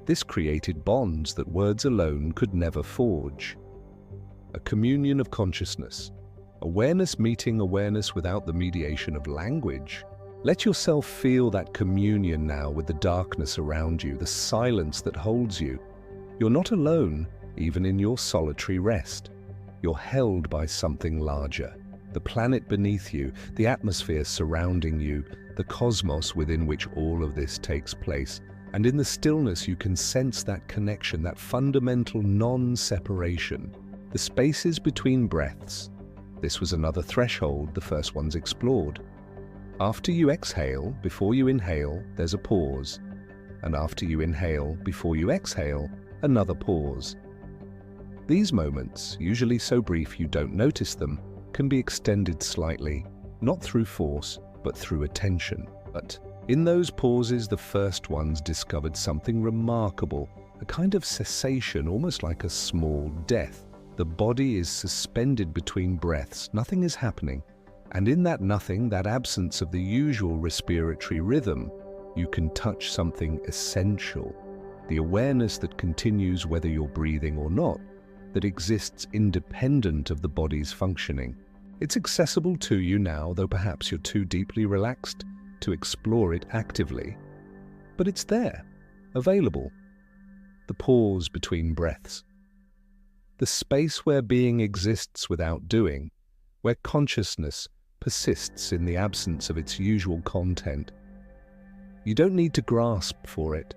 This created bonds that words alone could never forge. A communion of consciousness, awareness meeting awareness without the mediation of language. Let yourself feel that communion now with the darkness around you, the silence that holds you. You're not alone, even in your solitary rest. You're held by something larger, the planet beneath you, the atmosphere surrounding you, the cosmos within which all of this takes place. And in the stillness you can sense that connection, that fundamental non-separation. The spaces between breaths. This was another threshold the first ones explored. After you exhale, before you inhale, there's a pause. And after you inhale, before you exhale, another pause. These moments, usually so brief you don't notice them, can be extended slightly, not through force, but through attention. But in those pauses, the first ones discovered something remarkable, a kind of cessation, almost like a small death. The body is suspended between breaths, nothing is happening. And in that nothing, that absence of the usual respiratory rhythm, you can touch something essential. the awareness that continues whether you're breathing or not, that exists independent of the body's functioning. It's accessible to you now, though perhaps you're too deeply relaxed to explore it actively. But it's there, available. The pause between breaths. The space where being exists without doing, where consciousness persists in the absence of its usual content. You don't need to grasp for it.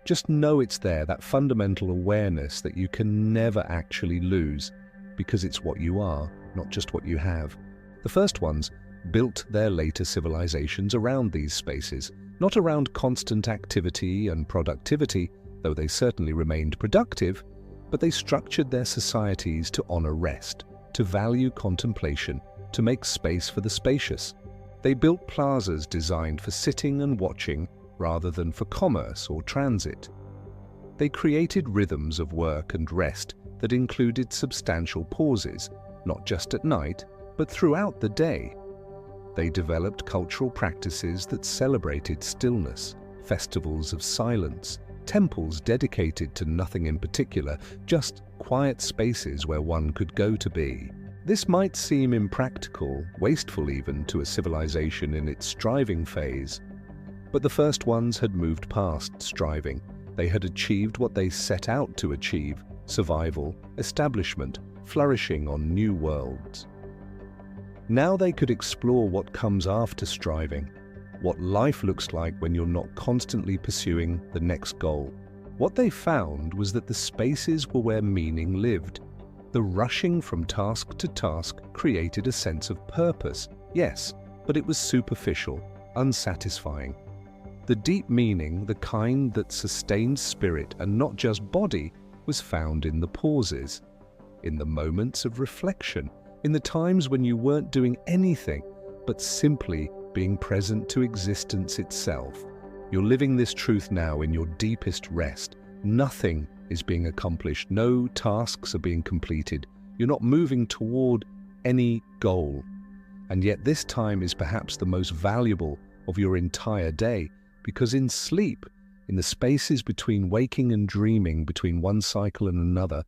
Just know it's there, that fundamental awareness that you can never actually lose, because it's what you are, not just what you have. The first ones built their later civilizations around these spaces, not around constant activity and productivity, though they certainly remained productive, but they structured their societies to honor rest, to value contemplation, to make space for the spacious. They built plazas designed for sitting and watching rather than for commerce or transit. They created rhythms of work and rest that included substantial pauses, not just at night, but throughout the day. They developed cultural practices that celebrated stillness, festivals of silence, temples dedicated to nothing in particular, just quiet spaces where one could go to be. This might seem impractical, wasteful even, to a civilization in its striving phase. But the first ones had moved past striving. They had achieved what they set out to achieve: survival, establishment, flourishing on new worlds. Now they could explore what comes after striving, what life looks like when you're not constantly pursuing the next goal. What they found was that the spaces were where meaning lived. The rushing from task to task created a sense of purpose, yes, but it was superficial, unsatisfying. The deep meaning, the kind that sustained spirit and not just body, was found in the pauses, in the moments of reflection, in the times when you weren't doing anything, but simply being present to existence itself. You're living this truth now in your deepest rest. Nothing is being accomplished. No tasks are being completed. You're not moving toward any goal. And yet this time is perhaps the most valuable of your entire day, because in sleep, in the spaces between waking and dreaming, between one cycle and another,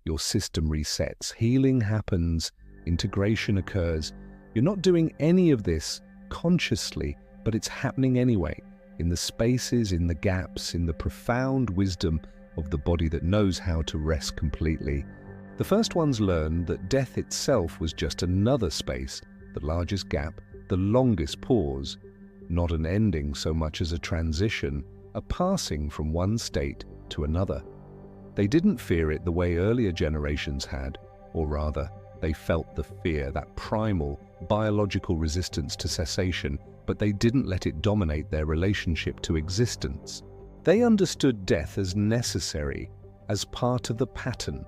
your system resets, healing happens, integration occurs. You're not doing any of this consciously, but it's happening anyway, in the spaces, in the gaps, in the profound wisdom of the body that knows how to rest completely. The first ones learned that death itself was just another space, the largest gap, the longest pause, not an ending so much as a transition, a passing from one state to another. They didn't fear it the way earlier generations had, or rather, they felt the fear, that primal, biological resistance to cessation, but they didn't let it dominate their relationship to existence. They understood death as necessary, as part of the pattern.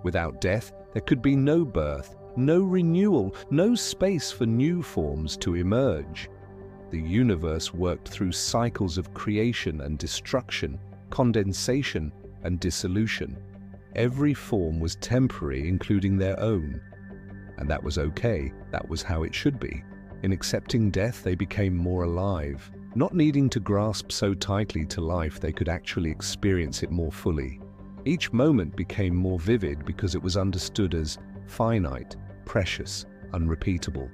Without death, there could be no birth, no renewal, no space for new forms to emerge. The universe worked through cycles of creation and destruction, condensation and dissolution. Every form was temporary, including their own. And that was okay. That was how it should be. In accepting death, they became more alive, not needing to grasp so tightly to life they could actually experience it more fully. Each moment became more vivid because it was understood as finite, precious, unrepeatable.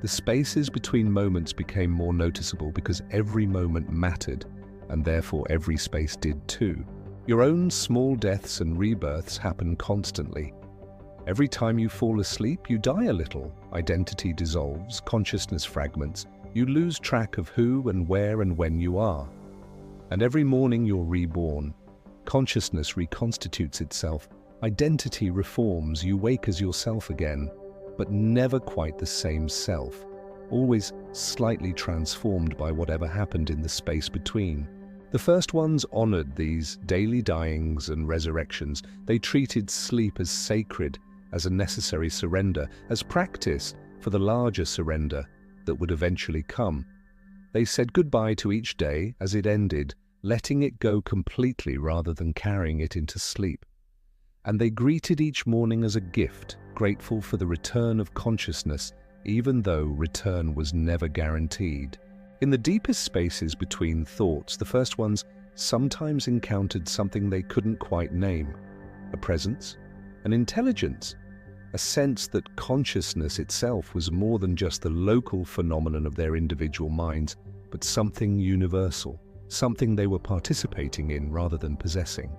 The spaces between moments became more noticeable because every moment mattered, and therefore every space did too. Your own small deaths and rebirths happen constantly. Every time you fall asleep, you die a little. Identity dissolves, consciousness fragments. You lose track of who and where and when you are. And every morning you're reborn. Consciousness reconstitutes itself. Identity reforms. You wake as yourself again, but never quite the same self. Always slightly transformed by whatever happened in the space between. The first ones honored these daily dyings and resurrections. They treated sleep as sacred, as a necessary surrender, as practice for the larger surrender that would eventually come. They said goodbye to each day as it ended, letting it go completely rather than carrying it into sleep. And they greeted each morning as a gift, grateful for the return of consciousness, even though return was never guaranteed. In the deepest spaces between thoughts, the first ones sometimes encountered something they couldn't quite name, a presence, an intelligence, a sense that consciousness itself was more than just the local phenomenon of their individual minds, but something universal, something they were participating in rather than possessing.